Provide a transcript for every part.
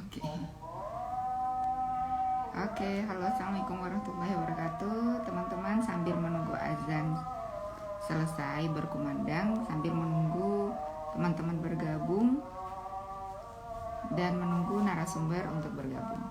Oke. Oke, halo, assalamualaikum warahmatullahi wabarakatuh. Teman-teman, sambil menunggu azan selesai berkumandang, sambil menunggu teman-teman bergabung dan menunggu narasumber untuk bergabung.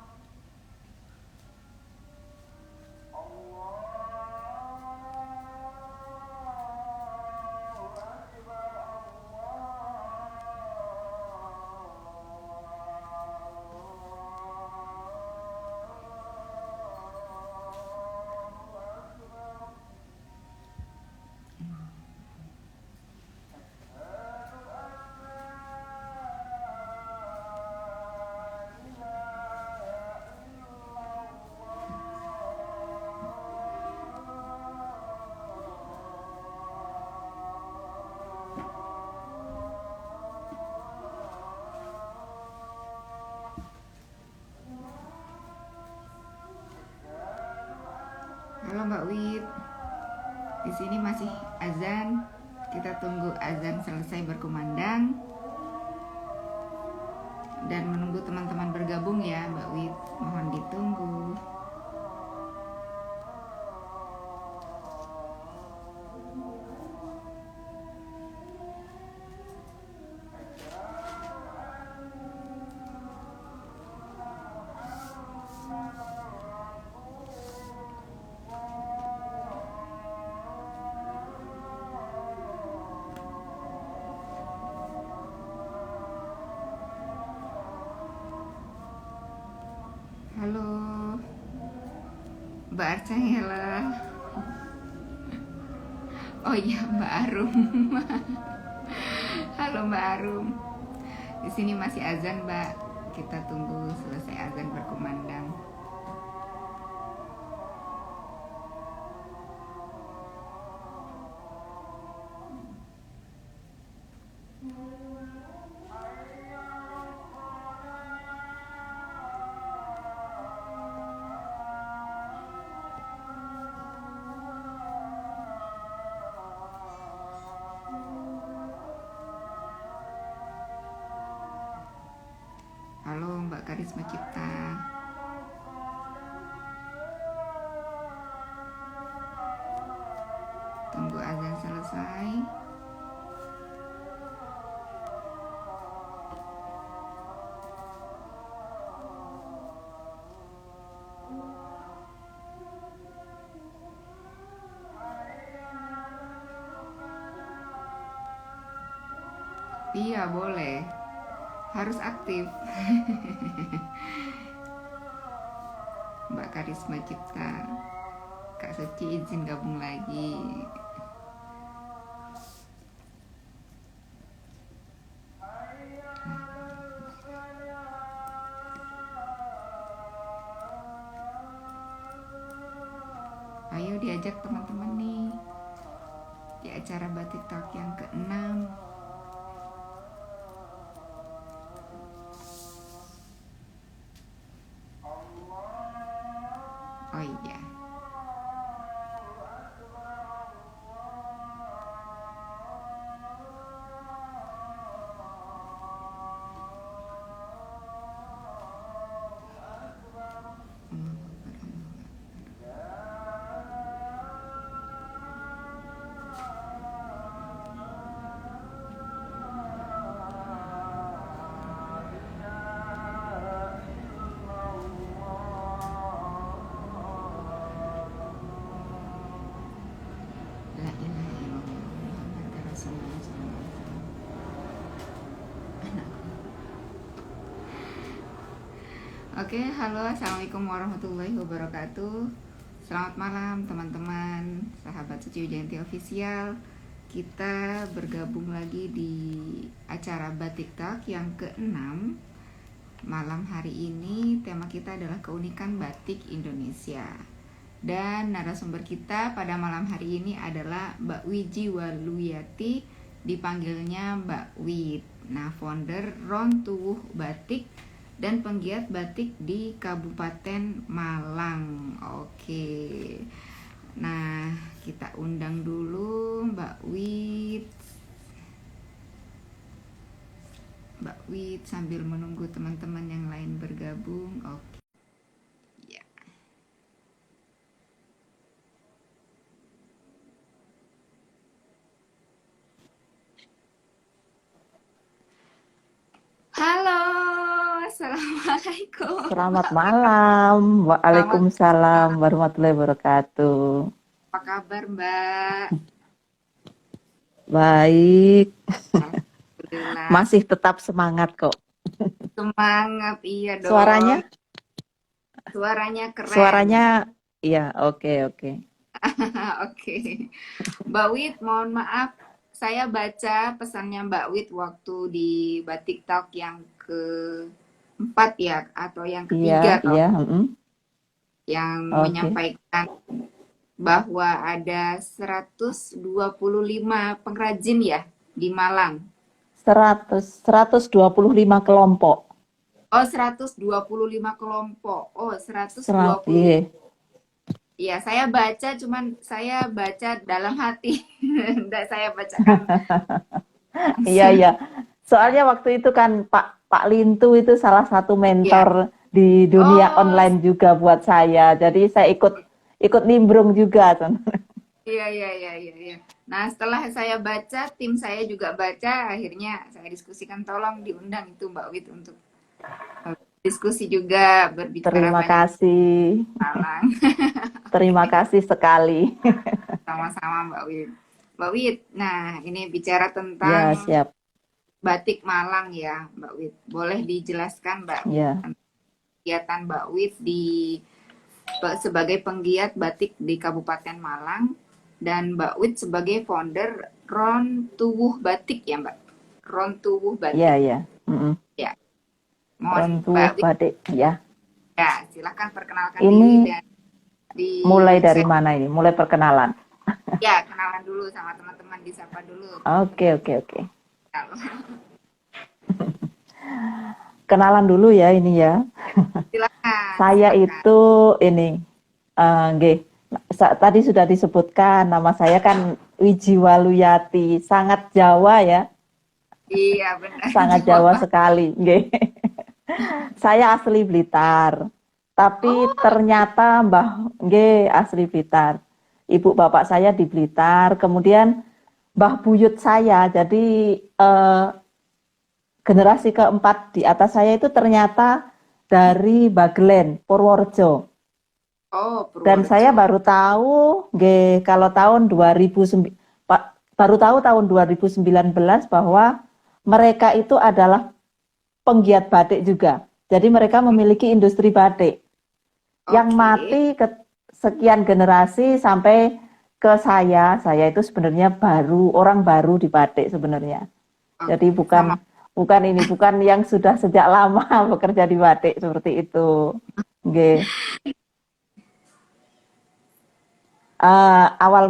Halo Mbak Wit, di sini masih azan. Kita tunggu azan selesai berkumandang dan menunggu teman-teman bergabung ya Mbak Wit. Mohon ditunggu. Halo Mbak Arcahela. Oh iya, Mbak Arum. Halo Mbak Arum. Di sini masih azan, Mbak. Kita tunggu selesai azan berkumandang. Halo Mbak Karisma Cipta. Tunggu azan selesai. Iya boleh, harus aktif. Mbak Karisma Cipta, Kak Suci izin gabung lagi. Ayo diajak teman-teman nih di acara Batik Talk yang ke-6. Oh iya. La ilaha illallah Muhammad Rasulullah sallallahu alaihi wasallam. Oke, halo, assalamualaikum warahmatullahi wabarakatuh. Selamat malam teman-teman, sahabat Suci Wijayanti Official. Kita bergabung lagi di acara Batik Talk yang ke-6. Malam hari ini tema kita adalah keunikan batik Indonesia. Dan narasumber kita pada malam hari ini adalah Mbak Wiji Waluyati, dipanggilnya Mbak Wit. Nah, founder Ron Tuwuh Batik dan penggiat batik di Kabupaten Malang. Oke. Nah, kita undang dulu Mbak Wit. Mbak Wid sambil menunggu teman-teman yang lain bergabung. Oke. Ya. Halo, assalamualaikum. Selamat malam. Selamat Waalaikumsalam malam. warahmatullahi wabarakatuh. Apa kabar, Mbak? Baik, Alhamdulillah. masih tetap semangat kok. Semangat, iya dong. Suaranya, Suaranya keren. suaranya, iya, oke, oke. Oke. Mbak Wit, mohon maaf. Saya baca pesannya Mbak Wit waktu di Batik Talk yang keempat ya, atau yang Iya, ketiga kalau iya, yang oke. menyampaikan bahwa ada 125 pengrajin ya di Malang. 125 kelompok. Oh, 125 kelompok. Oh, 120. Iya, Iya, saya baca, cuman saya baca dalam hati. Tidak saya bacakan iya, langsung. iya. Soalnya waktu itu kan Pak Lintu itu salah satu Iya. mentor di dunia Oh, online juga buat saya. Jadi saya ikut ikut nimbrung juga. iya, iya, iya, iya, iya. Nah, setelah saya baca, tim saya juga baca, akhirnya saya diskusikan, tolong diundang itu Mbak Wit untuk diskusi juga, berbicara Terima banyak kasih. malang. Terima kasih sekali. Sama-sama Mbak Wit. Mbak Wit, nah ini bicara tentang Ya, siap. batik Malang ya, Mbak Wit. Boleh dijelaskan Mbak Wit Ya, kegiatan Mbak Wit di sebagai penggiat batik di Kabupaten Malang dan Mbak Wit sebagai founder Ron Tuwuh Batik ya Mbak. Ron Tuwuh ya, Batik. ya. Ya, mohon Runtuh Mbak Wit batik. Ya. ya silahkan perkenalkan diri Ini dan di mulai dari share. mana ini? Mulai perkenalan. Ya, kenalan dulu sama teman-teman, disapa dulu Oke, teman-teman. oke, oke. Kenalan dulu ya ini ya. Silakan, Saya silakan. itu ini, nggih, tadi sudah disebutkan nama saya kan Wiji Waluyati, sangat Jawa ya, Iya benar sangat Jawa Jawa. sekali, nggih. Saya asli Blitar, tapi Oh, ternyata Mbah nggih asli Blitar. Ibu bapak saya di Blitar, kemudian Mbah buyut saya, jadi eh, generasi keempat di atas saya itu ternyata dari Bagelen, Purworejo. oh Dan saya Purworejo. baru tahu, nggih, kalau tahun 2009, baru tahu tahun 2019 bahwa mereka itu adalah penggiat batik juga. Jadi mereka memiliki industri batik yang Oke, mati ke sekian generasi sampai ke saya itu sebenarnya baru orang baru di batik sebenarnya. Jadi oke, bukan sama. bukan ini bukan yang sudah sejak lama bekerja di batik seperti itu. Nggih. Awal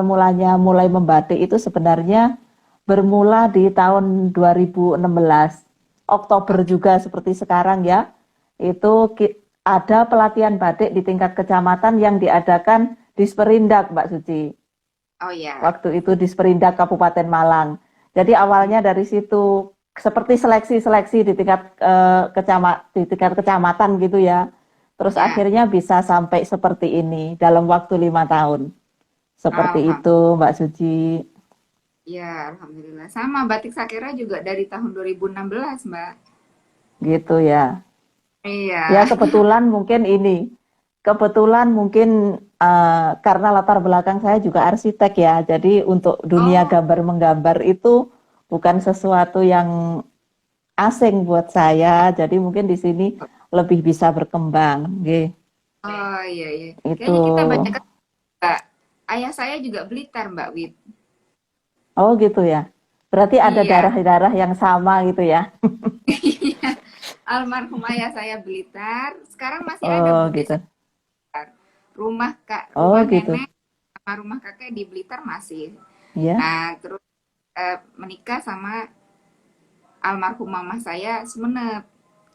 mulanya mulai membatik itu sebenarnya bermula di tahun 2016 Oktober Oke. juga seperti sekarang ya. Itu ada pelatihan batik di tingkat kecamatan yang diadakan di Sperindak, Mbak Suci. Oh ya. Waktu itu di Sperindak Kabupaten Malang. Jadi awalnya dari situ seperti seleksi-seleksi di tingkat kecamatan gitu ya. Terus Ya. akhirnya bisa sampai seperti ini dalam waktu 5 tahun. Seperti Alhamdulillah. itu, Mbak Suci. Ya, alhamdulillah. Sama Batik Sakera juga dari tahun 2016, Mbak. Gitu ya. Ya Iya. kebetulan mungkin karena latar belakang saya juga arsitek ya. Jadi untuk dunia Oh, gambar menggambar itu bukan sesuatu yang asing buat saya. Jadi mungkin di sini lebih bisa berkembang. Nggih, oh iya iya. itu. Kayaknya kita banyak kan, Mbak. Ayah saya juga Blitar, Mbak Wit. Oh gitu ya. Berarti ada Iya. darah-darah yang sama gitu ya. Almarhum ayah saya Blitar. Sekarang masih ada Oh Budi gitu. saya Blitar. Rumah kak, rumah Oh gitu. nenek sama rumah kakek di Blitar masih. Ya. Nah, terus menikah sama almarhum mama saya Sumenep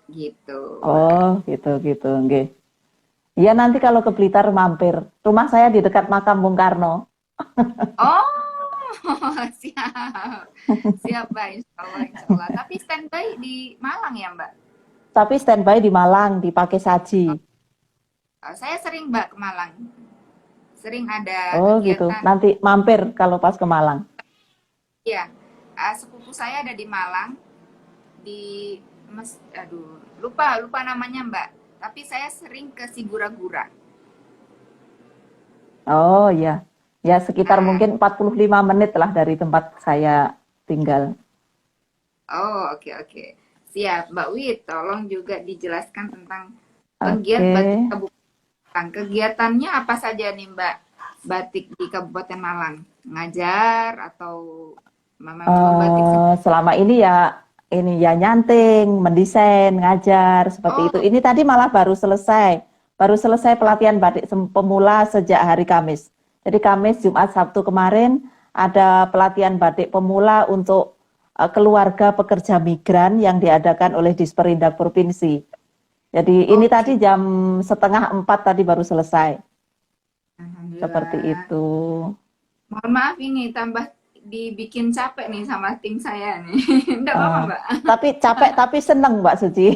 gitu. Oh gitu gitu. Nggih. Ya nanti kalau ke Blitar mampir. Rumah saya di dekat makam Bung Karno. Oh, Oh, siap. Siap, Mbak. Insya Allah, insya Allah. Tapi standby di Malang ya, Mbak? Tapi standby di Malang, dipakai saji. Saya sering, Mbak, ke Malang. Sering ada Oh gitu. kegiatan. Nanti mampir kalau pas ke Malang. Ya, sepupu saya ada di Malang, di aduh, lupa lupa namanya, Mbak. Tapi saya sering ke Sigura-gura. Oh ya. Ya sekitar Ah, mungkin 45 menit lah dari tempat saya tinggal. oh, oke oke. Siap, Mbak Wit. Tolong juga dijelaskan tentang penggiat Oke. batik Kabupaten. Kegiatannya apa saja nih, Mbak? Batik di Kabupaten Malang. Ngajar atau membatik sendiri? Selama ini ya nyanting, mendesain, ngajar seperti itu. Oh, Ini tadi malah baru selesai pelatihan batik pemula sejak hari Kamis. Jadi Kamis, Jumat, Sabtu kemarin ada pelatihan batik pemula untuk keluarga pekerja migran yang diadakan oleh Disperindak Provinsi. Jadi ini oke. tadi jam setengah 4 tadi baru selesai. Seperti Alhamdulillah. itu. Mohon maaf ini tambah dibikin capek nih sama tim saya nih. Enggak apa-apa, Eh, Mbak. tapi capek tapi seneng Mbak Suci.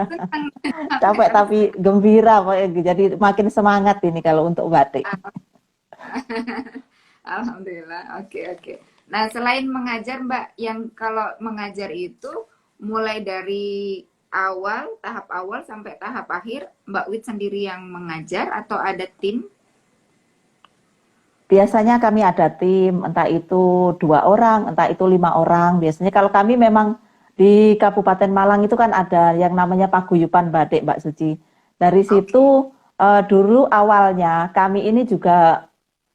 Senang capek Capek tapi tapi gembira pokoknya. Jadi makin semangat ini kalau untuk batik. Alhamdulillah. Oke, oke. Nah, selain mengajar, Mbak, yang kalau mengajar itu mulai dari tahap awal sampai tahap akhir, Mbak Wit sendiri yang mengajar atau ada tim? Biasanya kami ada tim, entah itu 2 orang, entah itu 5 orang. Biasanya kalau kami memang di Kabupaten Malang itu kan ada yang namanya paguyuban batik, Mbak Suci. Dari Oke. situ dulu awalnya kami ini juga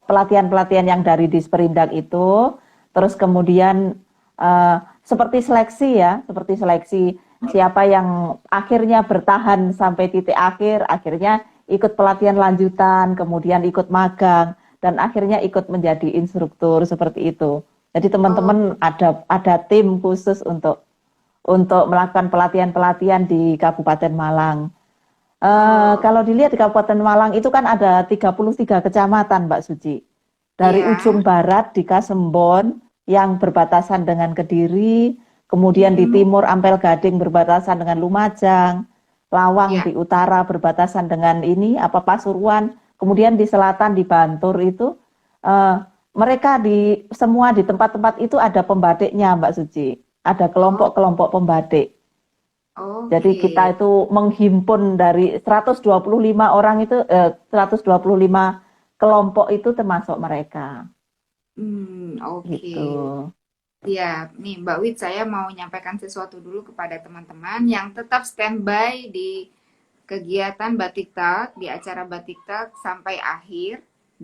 pelatihan-pelatihan yang dari Disperindak itu, terus kemudian seperti seleksi ya, seperti seleksi siapa yang akhirnya bertahan sampai titik akhir, akhirnya ikut pelatihan lanjutan, kemudian ikut magang dan akhirnya ikut menjadi instruktur seperti itu. Jadi Oh, teman-teman ada tim khusus untuk melakukan pelatihan-pelatihan di Kabupaten Malang. oh, Kalau dilihat di Kabupaten Malang itu kan ada 33 kecamatan, Mbak Suci. Dari ujung iya. barat di Kasembon yang berbatasan dengan Kediri, kemudian di Mm-mm. timur Ampel Gading berbatasan dengan Lumajang, Lawang Ya. di utara berbatasan dengan ini apa Pasuruan, kemudian di selatan di Bantur itu eh, mereka semua di tempat-tempat itu ada pembatiknya, Mbak Suci. Ada Oh, kelompok-kelompok pembatik. Jadi oke. kita itu menghimpun dari 125 orang itu 125 kelompok itu termasuk mereka Oke. gitu. Ya, nih Mbak Wit, saya mau menyampaikan sesuatu dulu kepada teman-teman yang tetap standby di kegiatan Batik Talk, di acara Batik Talk sampai akhir,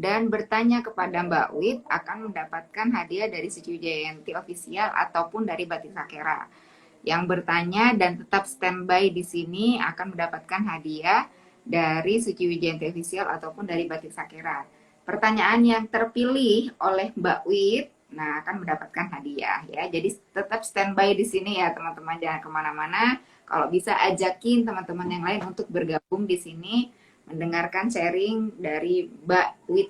dan bertanya kepada Mbak Wit akan mendapatkan hadiah dari Suci Jayanti Official ataupun dari Batik Sakera. Yang bertanya dan tetap standby di sini akan mendapatkan hadiah dari Suci Wijayanti Official ataupun dari Batik Sakera. Pertanyaan yang terpilih oleh Mbak Wit, nah akan mendapatkan hadiah ya. Jadi tetap standby di sini ya teman-teman, jangan kemana-mana. Kalau bisa ajakin teman-teman yang lain untuk bergabung di sini mendengarkan sharing dari Mbak Wit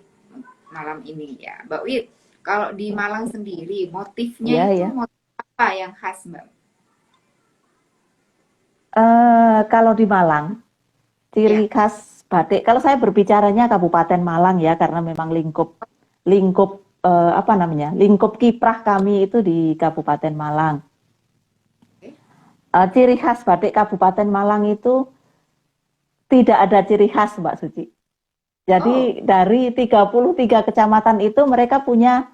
malam ini ya. Mbak Wit, kalau di Malang sendiri motifnya Ya itu ya. motif apa yang khas, Mbak? Kalau di Malang, Ya. ciri khas batik. Kalau saya berbicaranya Kabupaten Malang ya, karena memang lingkup lingkup apa namanya, lingkup kiprah kami itu di Kabupaten Malang. Ciri khas batik Kabupaten Malang itu tidak ada ciri khas, Mbak Suci. Oh, Jadi dari 33 kecamatan itu mereka punya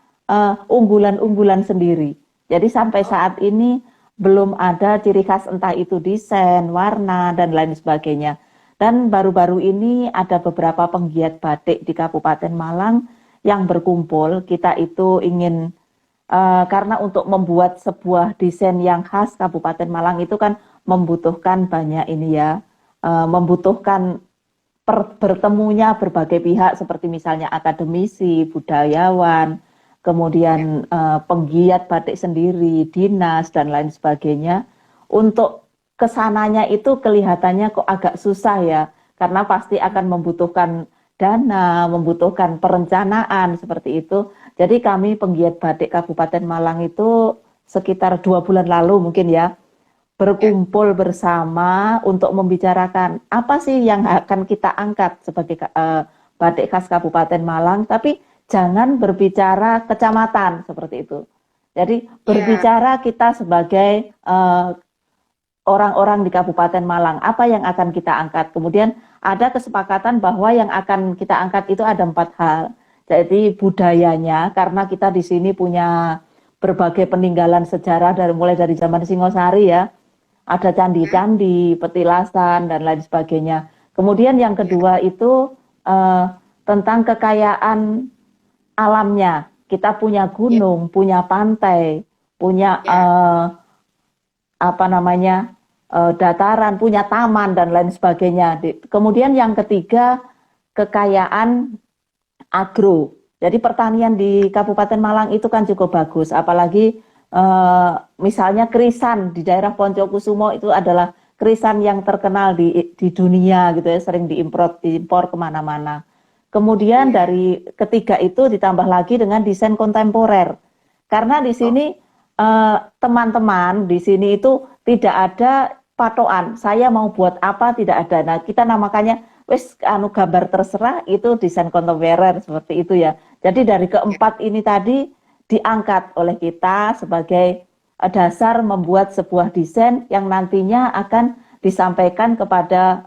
unggulan-unggulan sendiri. Jadi sampai oh, saat ini belum ada ciri khas entah itu desain, warna, dan lain sebagainya. Dan baru-baru ini ada beberapa penggiat batik di Kabupaten Malang yang berkumpul. Kita itu ingin, karena untuk membuat sebuah desain yang khas Kabupaten Malang itu kan membutuhkan banyak ini ya, membutuhkan bertemunya berbagai pihak seperti misalnya akademisi, budayawan, ya. kemudian penggiat batik sendiri, dinas dan lain sebagainya. Untuk kesananya itu kelihatannya kok agak susah ya, karena pasti akan membutuhkan dana, membutuhkan perencanaan seperti itu. Jadi kami penggiat batik Kabupaten Malang itu sekitar 2 bulan lalu mungkin ya, Ya. berkumpul bersama untuk membicarakan apa sih yang akan kita angkat sebagai batik khas Kabupaten Malang, tapi jangan berbicara kecamatan seperti itu. Jadi Ya. berbicara kita sebagai orang-orang di Kabupaten Malang, apa yang akan kita angkat. Kemudian ada kesepakatan bahwa yang akan kita angkat itu ada 4 hal. Jadi budayanya, karena kita di sini punya berbagai peninggalan sejarah dari mulai dari zaman Singosari ya, ada Ya. candi-candi, petilasan dan lain sebagainya. Kemudian yang Ya. kedua itu eh, tentang kekayaan alamnya. Kita punya Ya. gunung, punya pantai, punya Ya. apa namanya dataran, punya taman dan lain sebagainya. Kemudian yang ketiga kekayaan agro. Jadi pertanian di Kabupaten Malang itu kan cukup bagus, apalagi misalnya krisan di daerah Poncokusumo itu adalah krisan yang terkenal di dunia gitu ya, sering diimpor kemana-mana. Kemudian Iya. dari ketiga itu ditambah lagi dengan desain kontemporer. Karena di Oh. sini teman-teman di sini itu tidak ada patokan. Saya mau buat apa tidak ada. Nah, kita namakannya wis anu gambar terserah itu desain kontemporer seperti itu ya. Jadi dari Ya. keempat ini tadi diangkat oleh kita sebagai dasar membuat sebuah desain yang nantinya akan disampaikan kepada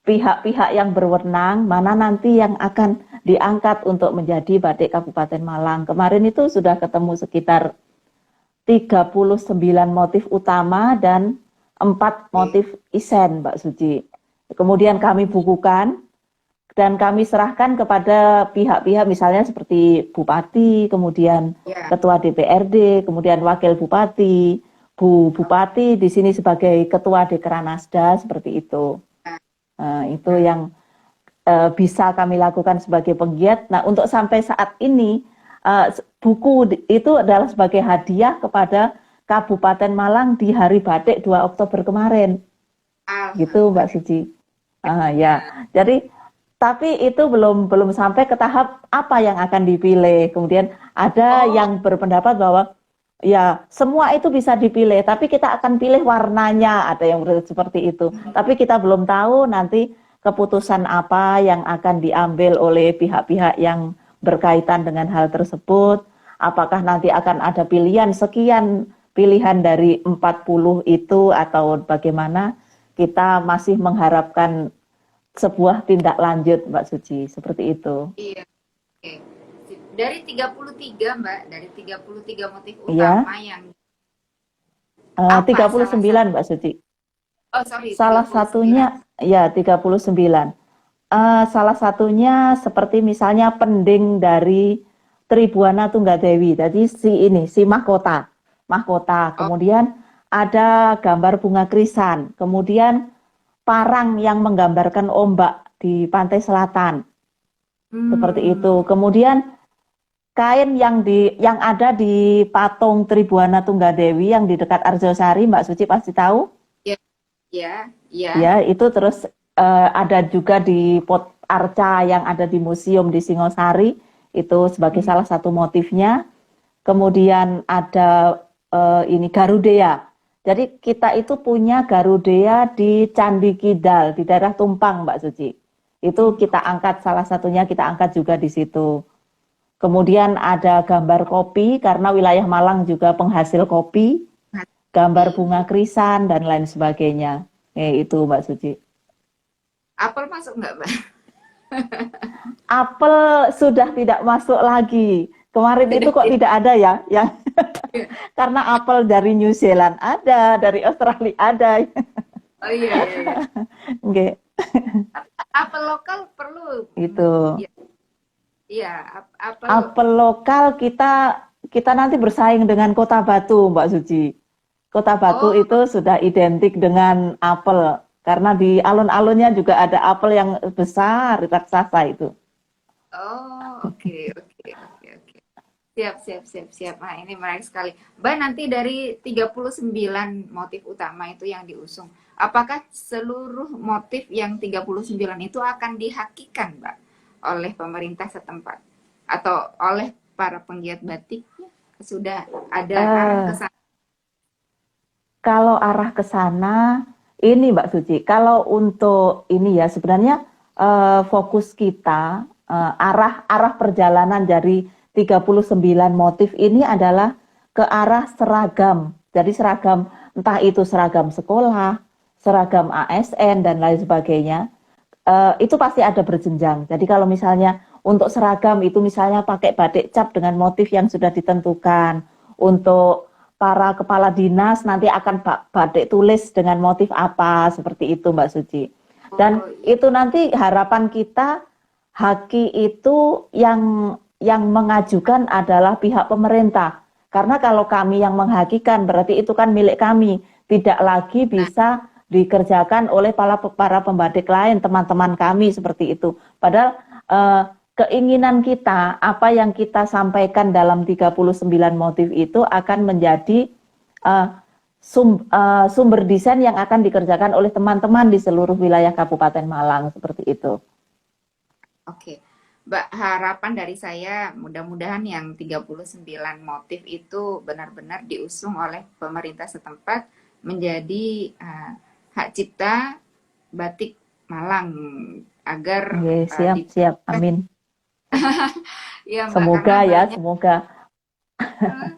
pihak-pihak yang berwenang, mana nanti yang akan diangkat untuk menjadi batik Kabupaten Malang. Kemarin itu sudah ketemu sekitar 39 motif utama dan 4 Oke. motif isen, Mbak Suci. Kemudian Oh. kami bukukan dan kami serahkan kepada pihak-pihak misalnya seperti Bupati, kemudian Ya. Ketua DPRD, kemudian Wakil Bupati, Bu Oh. Bupati di sini sebagai Ketua Dekranasda seperti itu. Itu Nah. yang bisa kami lakukan sebagai penggiat. Nah, untuk sampai saat ini buku itu adalah sebagai hadiah kepada Kabupaten Malang di Hari Batik 2 Oktober kemarin. Gitu Mbak Alhamdulillah. Suci. Ya, jadi tapi itu belum sampai ke tahap apa yang akan dipilih. Kemudian ada Oh. yang berpendapat bahwa ya semua itu bisa dipilih, tapi kita akan pilih warnanya. Ada yang seperti itu. Tapi kita belum tahu nanti keputusan apa yang akan diambil oleh pihak-pihak yang berkaitan dengan hal tersebut. Apakah nanti akan ada pilihan sekian pilihan dari 40 itu atau bagaimana? Kita masih mengharapkan sebuah tindak lanjut, Mbak Suci, seperti itu. Iya. Oke. Dari 33 Mbak, dari 33 motif Iya, utama yang apa tiga puluh salah satu? sembilan Mbak Suci. Oh, sorry, Salah 39. satunya, ya 39. Salah satunya seperti misalnya pending dari Tribuana Tunggadewi. Jadi si mahkota. Mahkota. Oh. Kemudian ada gambar bunga krisan. Kemudian parang yang menggambarkan ombak di pantai selatan. Seperti Hmm. itu. Kemudian kain yang ada di patung Tribuana Tunggadewi yang di dekat Arjosari, Mbak Suci pasti tahu. Ya. Ya. Ya. Ya, itu terus ada juga di pot arca yang ada di museum di Singosari, itu sebagai Hmm. salah satu motifnya. Kemudian ada ini Garudea. Jadi kita itu punya Garudea di Candi Kidal di daerah Tumpang, Mbak Suci. Itu kita Oke. angkat salah satunya kita angkat juga di situ. Kemudian ada gambar kopi karena wilayah Malang juga penghasil kopi, gambar bunga Hati. krisan dan lain sebagainya. Itu Mbak Suci. Apel masuk nggak, Mbak? Apel sudah tidak masuk lagi. Kemarin itu Tidak kok ya? tidak ada ya, yang karena apel dari New Zealand ada, dari Australia ada. Oh, iya, iya, iya. Oke, Tapi apel lokal perlu. itu. Ya, iya, apel. Apel lokal kita nanti bersaing dengan Kota Batu, Mbak Suci. Kota Batu Oh. itu sudah identik dengan apel karena di alun-alunnya juga ada apel yang besar, raksasa itu. Oh, oke, oke, oke, oke. Siap, siap, siap, siap. Nah, ini menarik sekali. Mbak, nanti dari 39 motif utama itu yang diusung, apakah seluruh motif yang 39 itu akan dihakikan, Mbak, oleh pemerintah setempat? Atau oleh para penggiat batik sudah ada arah ke Eh, sana? Kalau arah ke sana, ini Mbak Suci, kalau untuk ini ya sebenarnya fokus kita arah arah perjalanan dari 39 motif ini adalah ke arah seragam. Jadi seragam entah itu seragam sekolah, seragam ASN dan lain sebagainya. Itu pasti ada berjenjang. Jadi kalau misalnya untuk seragam itu misalnya pakai batik cap dengan motif yang sudah ditentukan. Untuk para kepala dinas nanti akan batik tulis dengan motif apa, seperti itu Mbak Suci. Dan Oh iya. itu nanti harapan kita haki itu yang mengajukan adalah pihak pemerintah. Karena kalau kami yang menghakikan berarti itu kan milik kami, tidak lagi Nah, bisa dikerjakan oleh para pembatik lain, teman-teman kami seperti itu. Padahal eh, keinginan kita, apa yang kita sampaikan dalam 39 motif itu akan menjadi eh, sumber desain yang akan dikerjakan oleh teman-teman di seluruh wilayah Kabupaten Malang seperti itu. oke. Mbak, harapan dari saya mudah-mudahan yang 39 motif itu benar-benar diusung oleh pemerintah setempat menjadi hak cipta batik Malang agar Oke, siap, di siap. Amin. ya Mbak, karena Semoga ya, banyak semoga. eh,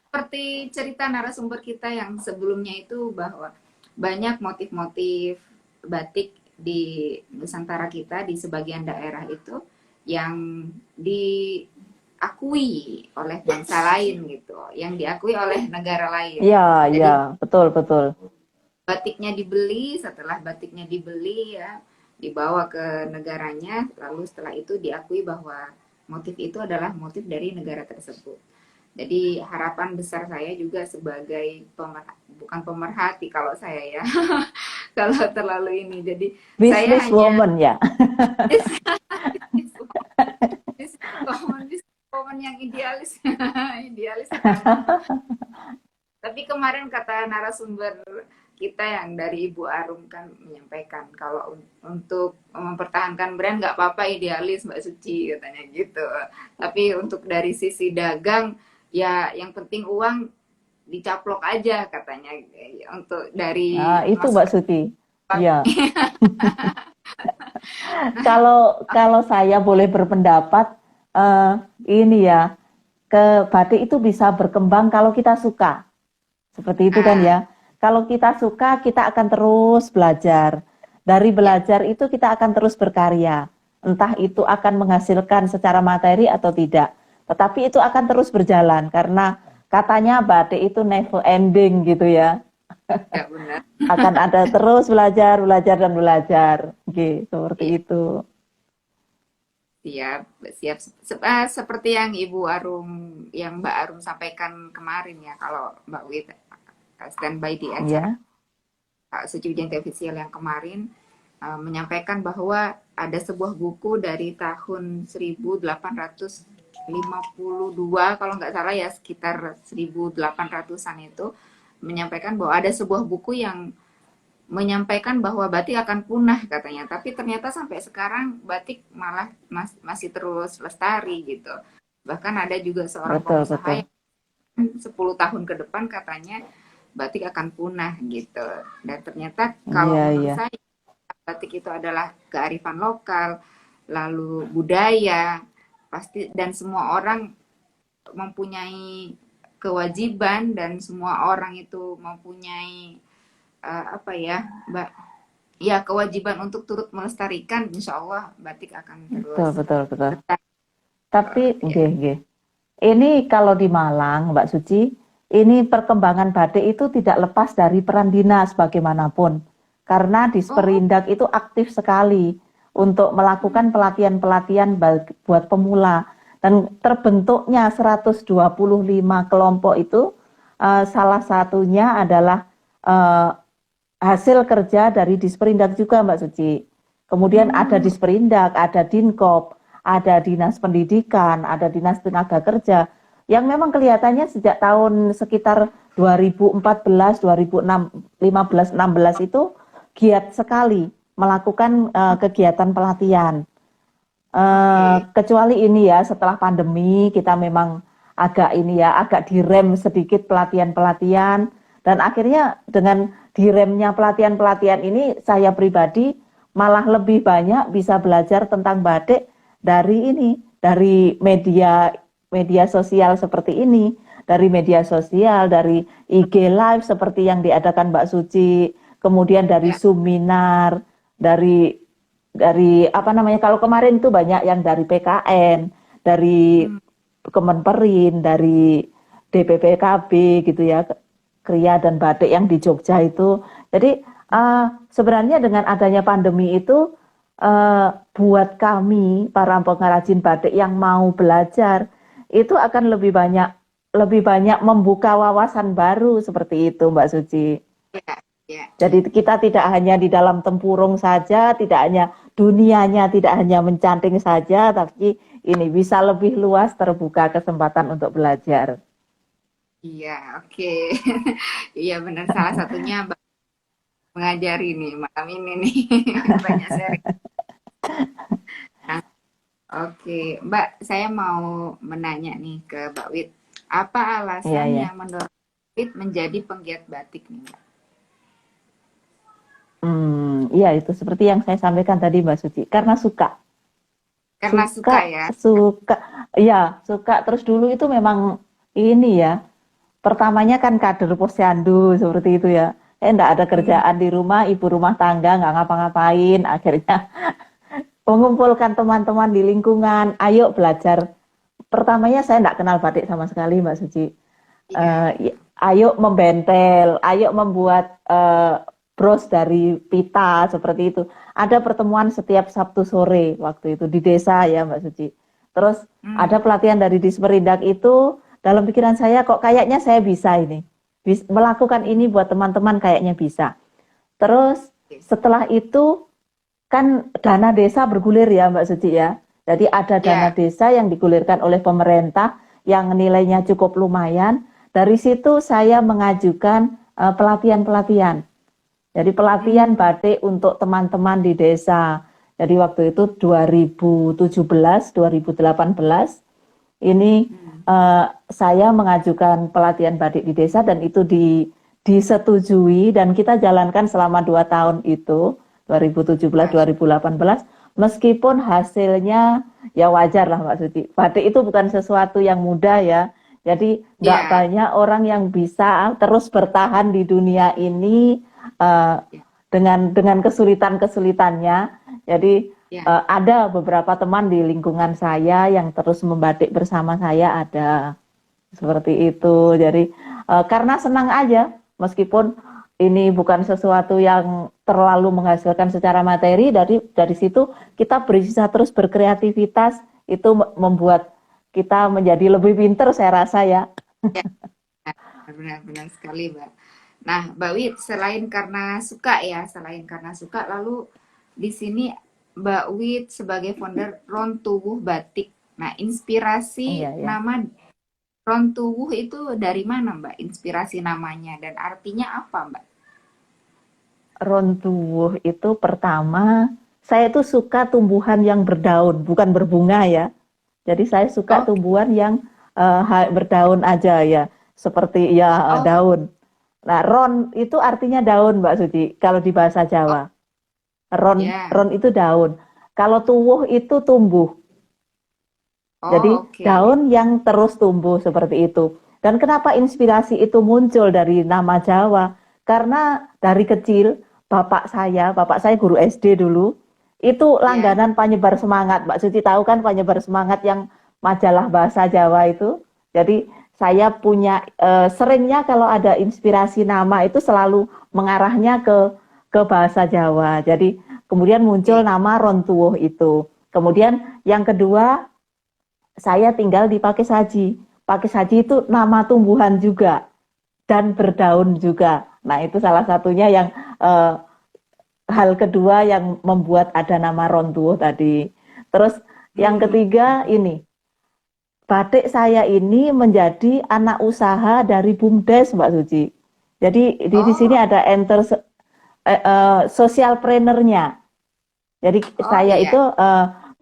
seperti cerita narasumber kita yang sebelumnya itu bahwa banyak motif-motif batik di Nusantara kita di sebagian daerah itu yang diakui oleh bangsa lain gitu, yang diakui oleh negara lain. Iya, Jadi iya, betul, betul. batiknya dibeli, setelah batiknya dibeli ya dibawa ke negaranya, lalu setelah itu diakui bahwa motif itu adalah motif dari negara tersebut. Jadi harapan besar saya juga sebagai bukan pemerhati kalau saya ya, kalau terlalu ini. Jadi saya Business hanya woman ya. businesswoman yang idealis, idealis sekali. Tapi kemarin kata narasumber kita yang dari Ibu Arum kan menyampaikan kalau untuk mempertahankan brand nggak apa-apa idealis Mbak Suci katanya gitu. Tapi untuk dari sisi dagang ya yang penting uang dicaplok aja katanya untuk Nah, dari itu Mbak masukan. Suti. Iya. Kalau saya boleh berpendapat, eh, ini ya, ke batik itu bisa berkembang kalau kita suka. Seperti itu kan Ah, ya. Kalau kita suka, kita akan terus belajar. Dari ya belajar itu kita akan terus berkarya. Entah itu akan menghasilkan secara materi atau tidak. Tetapi itu akan terus berjalan karena katanya batik itu never ending gitu ya. ya benar. Akan ada terus belajar, belajar dan belajar. Gitu, seperti Ya, itu. siap, siap. Seperti yang Ibu Arum, yang Mbak Arum sampaikan kemarin ya, kalau Mbak Wit standby di acara Ya. Suci Wijanti Official yang kemarin menyampaikan bahwa ada sebuah buku dari tahun 1852 kalau nggak salah ya sekitar 1800-an itu menyampaikan bahwa ada sebuah buku yang menyampaikan bahwa batik akan punah katanya, tapi ternyata sampai sekarang batik malah masih terus lestari gitu. Bahkan ada juga seorang Betul, pengusaha betul. yang 10 tahun ke depan katanya batik akan punah gitu. Dan ternyata kalau Iya, menurut iya. saya batik itu adalah kearifan lokal, lalu budaya, pasti dan semua orang mempunyai kewajiban dan semua orang itu mempunyai apa ya, Mbak? Ya, kewajiban untuk turut melestarikan, insya Allah batik akan Betul, terus betul, betul. lestari. Tapi, Ya. nggih, nggih. Ini kalau di Malang, Mbak Suci, ini perkembangan batik itu tidak lepas dari peran dinas bagaimanapun. Karena Oh, Disperindak itu aktif sekali untuk melakukan pelatihan-pelatihan buat pemula. Dan terbentuknya 125 kelompok itu, salah satunya adalah eh, hasil kerja dari Disperindak juga Mbak Suci. Kemudian ada hmm, Disperindak, ada Dinkop, ada Dinas Pendidikan, ada Dinas Tenaga Kerja yang memang kelihatannya sejak tahun sekitar 2014, 2015, 16 itu giat sekali melakukan kegiatan pelatihan. Oke. Kecuali ini ya, setelah pandemi kita memang agak ini ya, agak direm sedikit pelatihan-pelatihan. Dan akhirnya dengan diremnya pelatihan-pelatihan ini, saya pribadi malah lebih banyak bisa belajar tentang batik dari ini, dari media media sosial seperti ini, dari media sosial, dari IG Live seperti yang diadakan Mbak Suci, kemudian dari Ya. seminar, dari apa namanya, kalau kemarin itu banyak yang dari PKN, dari Hmm. Kemenperin, dari DPPKB gitu ya, Kriya dan Batik yang di Jogja itu. Jadi sebenarnya dengan adanya pandemi itu buat kami para pengrajin batik yang mau belajar itu akan lebih banyak membuka wawasan baru seperti itu Mbak Suci. Ya. Ya. Jadi kita tidak hanya di dalam tempurung saja, tidak hanya dunianya, tidak hanya mencanting saja, tapi ini bisa lebih luas terbuka kesempatan untuk belajar. Iya, oke. Iya benar, salah satunya mengajari nih malam ini nih. Banyak sharing. Nah, oke, Mbak, saya mau menanya nih ke Mbak Wit. Apa Iya, alasan ya. yang mendorong Wit menjadi penggiat batik nih, Mbak? Iya itu seperti yang saya sampaikan tadi Mbak Suci, karena suka, Karena suka suka, ya. suka, ya suka. Terus dulu itu memang ini ya, pertamanya kan kader posyandu seperti itu ya. Enggak ada Hmm. kerjaan di rumah, ibu rumah tangga nggak ngapa-ngapain, akhirnya mengumpulkan teman-teman di lingkungan, ayo belajar. Pertamanya saya enggak kenal batik sama sekali Mbak Suci. Iya. Ayo membentel, ayo membuat bros dari pita seperti itu. Ada pertemuan setiap Sabtu sore waktu itu di desa ya Mbak Suci. Terus Hmm. ada pelatihan dari Disperindak itu, dalam pikiran saya kok kayaknya saya bisa ini. Melakukan ini buat teman-teman kayaknya bisa. Terus Oke. setelah itu kan dana desa bergulir ya Mbak Suci ya. Jadi ada dana Ya. desa yang digulirkan oleh pemerintah yang nilainya cukup lumayan. Dari situ saya mengajukan pelatihan-pelatihan. Jadi pelatihan Hmm. batik untuk teman-teman di desa. Jadi waktu itu 2017, 2018 ini Hmm. saya mengajukan pelatihan batik di desa dan itu disetujui dan kita jalankan selama 2 tahun itu 2017 Mas. 2018 meskipun hasilnya ya wajar lah Mbak Suci. Batik itu bukan sesuatu yang mudah ya. Jadi nggak Ya. banyak orang yang bisa terus bertahan di dunia ini uh, Ya. dengan kesulitan-kesulitannya. Jadi Ya. ada beberapa teman di lingkungan saya yang terus membatik bersama saya ada seperti itu. Jadi karena senang aja meskipun ini bukan sesuatu yang terlalu menghasilkan secara materi dari situ kita bisa terus berkreativitas itu membuat kita menjadi lebih pinter saya rasa ya. Ya. Benar-benar sekali, Mbak. Nah, Mbak Wit, selain karena suka, lalu di sini Mbak Wit sebagai founder Rontuwuh Batik. Nah, Iya inspirasi ya. nama Rontuwuh itu dari mana, Mbak? Inspirasi namanya dan artinya apa, Mbak? Rontuwuh itu pertama saya tuh suka tumbuhan yang berdaun bukan berbunga ya. Jadi saya suka Oke. tumbuhan yang berdaun aja ya, seperti ya Oh, daun. Nah, ron itu artinya daun, Mbak Suci, kalau di bahasa oh, Jawa. Ron ya. itu daun. Kalau tuwuh itu tumbuh. Oh, Jadi oke. daun yang terus tumbuh seperti itu. Dan kenapa inspirasi itu muncul dari nama Jawa? Karena dari kecil bapak saya guru SD dulu, itu Ya. langganan penyebar semangat. Mbak Suci tahu kan penyebar semangat yang majalah bahasa Jawa itu. Jadi saya punya seringnya kalau ada inspirasi nama itu selalu mengarahnya ke bahasa Jawa. Jadi kemudian Oke. muncul nama Rontuwuh itu. Kemudian yang kedua saya tinggal di Pakis Haji. Pakis Haji itu nama tumbuhan juga dan berdaun juga. Nah, itu salah satunya yang eh, hal kedua yang membuat ada nama Rontuo tadi. Terus yang Hmm. ketiga ini, batik saya ini menjadi anak usaha dari BUMDes, Mbak Suci. Jadi di sini Oh, ada social planner-nya. Jadi oh saya iya. itu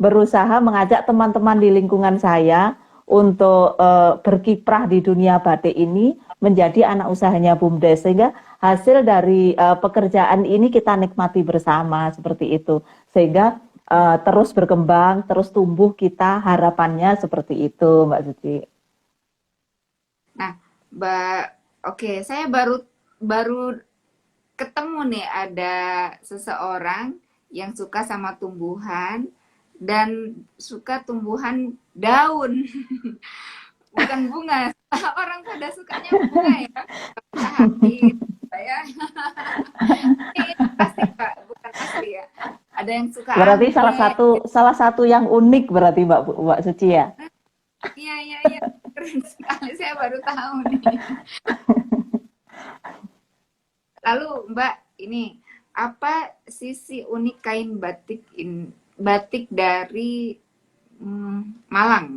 berusaha mengajak teman-teman di lingkungan saya untuk berkiprah di dunia batik ini menjadi anak usahanya BUMDes, sehingga hasil dari pekerjaan ini kita nikmati bersama seperti itu, sehingga terus berkembang, terus tumbuh, kita harapannya seperti itu, Mbak Suci. Nah, Mbak, oke, saya baru baru ketemu nih ada seseorang yang suka sama tumbuhan dan suka tumbuhan daun, bukan bunga. Orang pada sukanya bunga ya, bisa hati saya. Ini pasti Pak, bukan asli ya. Ada yang suka Berarti anggrek. salah satu yang unik berarti Mbak Suci ya. Iya, iya, iya. Keren sekali, saya baru tahu nih. Lalu Mbak, ini apa sisi unik kain batik dari Malang,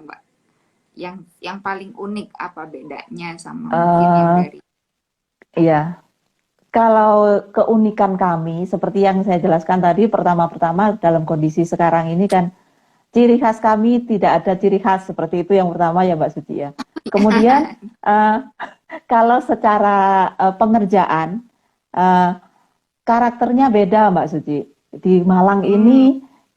Mbak? Yang paling unik apa bedanya sama mungkin yang Eh, dari iya, kalau keunikan kami seperti yang saya jelaskan tadi, pertama-pertama dalam kondisi sekarang ini kan ciri khas kami tidak ada ciri khas seperti itu yang pertama ya Mbak Suci ya. Kemudian eh, kalau secara pengerjaan eh, karakternya beda Mbak Suci. Di Malang hmm, ini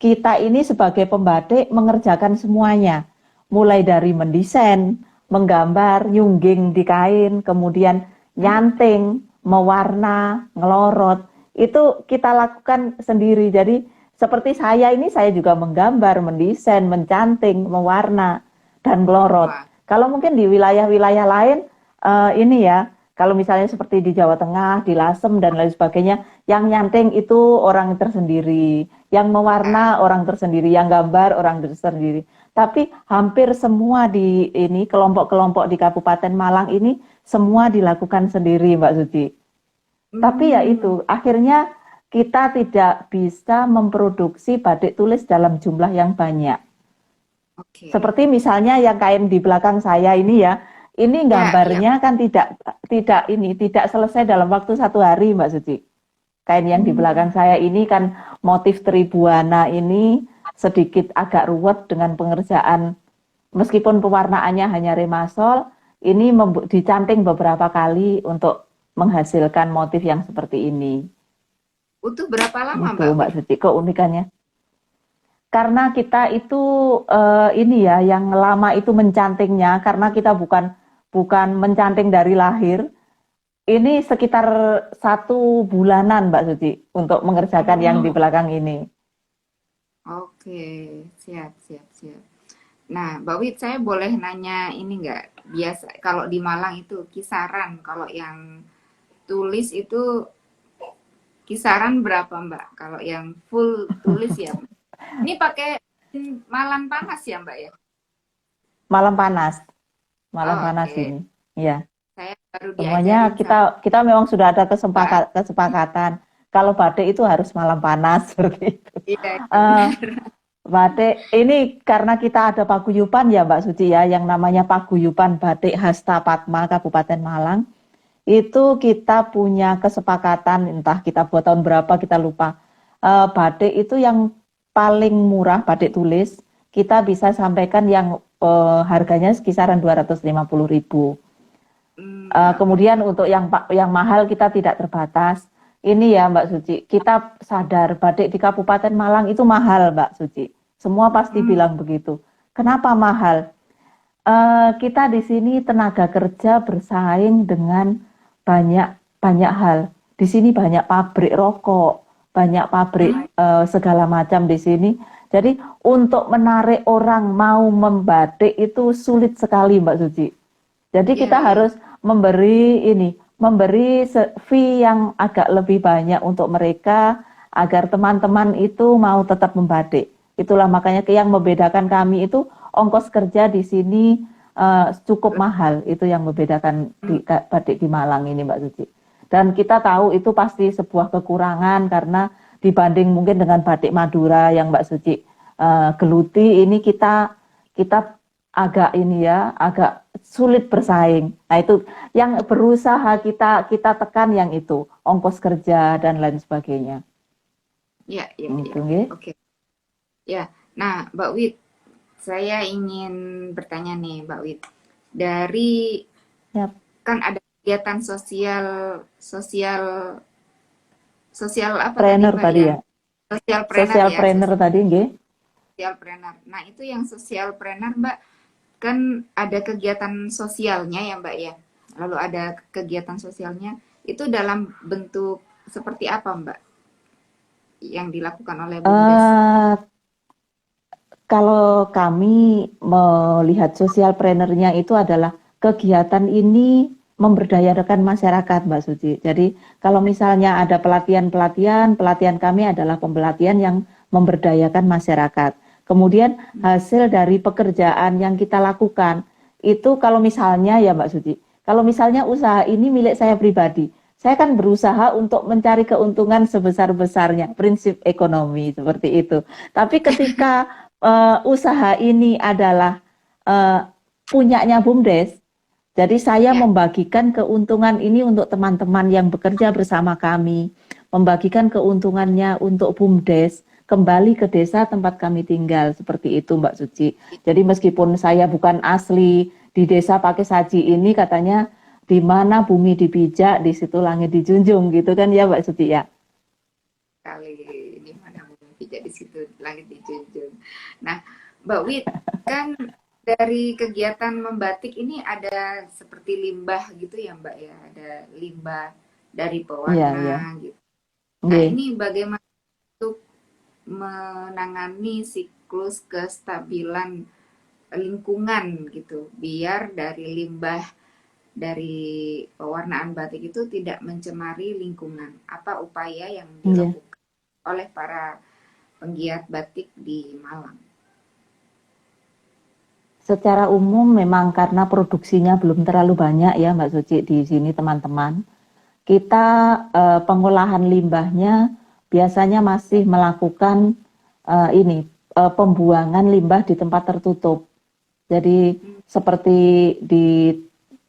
kita ini sebagai pembatik mengerjakan semuanya. Mulai dari mendesain, menggambar, nyungging di kain, kemudian nyanting, mewarna, ngelorot. Itu kita lakukan sendiri. Jadi seperti saya ini saya juga menggambar, mendesain, mencanting, mewarna dan ngelorot. wah, Kalau mungkin di wilayah-wilayah lain ini ya, kalau misalnya seperti di Jawa Tengah, di Lasem dan lain sebagainya, yang nyanting itu orang tersendiri, yang mewarna orang tersendiri, yang gambar orang tersendiri. Tapi hampir semua di ini kelompok-kelompok di Kabupaten Malang ini semua dilakukan sendiri, Mbak Suci. Tapi ya hmm, itu, akhirnya kita tidak bisa memproduksi batik tulis dalam jumlah yang banyak. oke. Seperti misalnya yang kain di belakang saya ini ya, ini Ya, ya. gambarnya kan tidak selesai dalam waktu 1 hari, Mbak Suci. Kain yang di belakang Hmm, saya ini kan motif tribuana ini sedikit agak ruwet dengan pengerjaan, meskipun pewarnaannya hanya remasol, ini dicanting beberapa kali untuk menghasilkan motif yang seperti ini. butuh berapa lama Itu Mbak Mbak bikin? Suci keunikannya. Karena kita itu ini ya yang lama itu mencantingnya, karena kita bukan bukan mencanting dari lahir. Ini sekitar 1 bulanan Mbak Suci untuk mengerjakan yang di Hmm, belakang ini. oke, siap, siap, siap. Nah, Mbak Wit, saya boleh nanya ini nggak? Biasa, kalau di Malang itu kisaran, kalau yang tulis itu kisaran berapa, Mbak? Kalau yang full tulis ya, Mbak. Ini pakai malam panas ya, Mbak ya? Malam panas, malam Oh, panas oke. ini. Iya, Saya baru semuanya diajarin sama kita memang sudah ada Mbak. kesepakatan. Kalau batik itu harus malam panas seperti itu. Iya, iya Eh, benar. Batik ini karena kita ada paguyuban ya Mbak Suci ya, yang namanya Paguyuban Batik Hasta Padma Kabupaten Malang. Itu kita punya kesepakatan, entah kita buat tahun berapa kita lupa. Batik itu yang paling murah, batik tulis, kita bisa sampaikan yang harganya kisaran 250.000. Oke. Kemudian untuk yang mahal kita tidak terbatas. Ini ya Mbak Suci, kita sadar batik di Kabupaten Malang itu mahal Mbak Suci. Semua pasti Hmm, bilang begitu. Kenapa mahal? Kita di sini tenaga kerja bersaing dengan banyak banyak hal. Di sini banyak pabrik rokok, banyak pabrik hmm, segala macam di sini. Jadi untuk menarik orang mau membatik itu sulit sekali Mbak Suci. Jadi iya, kita iya. harus memberi fee yang agak lebih banyak untuk mereka agar teman-teman itu mau tetap membatik. Itulah makanya yang membedakan kami itu ongkos kerja di sini cukup mahal. Itu yang membedakan Hmm, batik di Malang ini Mbak Suci. Dan kita tahu itu pasti sebuah kekurangan karena dibanding mungkin dengan batik Madura yang Mbak Suci geluti, ini kita agak ini ya, agak sulit bersaing. Nah, itu yang berusaha kita tekan yang itu, ongkos kerja dan lain sebagainya. iya, iya, iya. Itu nggih. Oke. Ya, nah Mbak Wit, saya ingin bertanya nih Mbak Wit. Dari Ya, kan ada kegiatan sosial sosial sosial apa tadi trainer Mbak tadi ya? ya. Sosial planner Social ya, trainer tadi nggih. sosial planner. Nah, itu yang sosial planner Mbak, kan ada kegiatan sosialnya ya Mbak ya. Lalu ada kegiatan sosialnya itu dalam bentuk seperti apa Mbak yang dilakukan oleh BUMDes? Eh Kalau kami melihat social planner-nya itu adalah kegiatan ini memberdayakan masyarakat, Mbak Suci. Jadi kalau misalnya ada pelatihan-pelatihan, pelatihan kami adalah pelatihan yang memberdayakan masyarakat. Kemudian hasil dari pekerjaan yang kita lakukan, itu kalau misalnya ya Mbak Suci, kalau misalnya usaha ini milik saya pribadi, saya kan berusaha untuk mencari keuntungan sebesar-besarnya, prinsip ekonomi seperti itu. Tapi ketika usaha ini adalah uh, punyanya BUMDes. Jadi saya Ya, membagikan keuntungan ini untuk teman-teman yang bekerja bersama kami, membagikan keuntungannya untuk BUMDes, kembali ke desa tempat kami tinggal, seperti itu Mbak Suci. Jadi meskipun saya bukan asli di desa pakai saji ini, katanya di mana bumi dipijak, di situ langit dijunjung, gitu kan ya Mbak Suci ya. kali di mana bumi pijak di situ langit dijunjung. Nah, Mbak Wit, kan dari kegiatan membatik ini ada seperti limbah gitu ya Mbak ya, ada limbah dari Iya, iya. pewarna gitu. Nah, Nggih. ini bagaimana untuk menangani siklus kestabilan lingkungan gitu, biar dari limbah dari pewarnaan batik itu tidak mencemari lingkungan. Apa upaya yang Nggih. dilakukan oleh para penggiat batik di Malang? Secara umum memang karena produksinya belum terlalu banyak ya Mbak Suci di sini teman-teman. Kita pengolahan limbahnya biasanya masih melakukan pembuangan limbah di tempat tertutup. Jadi seperti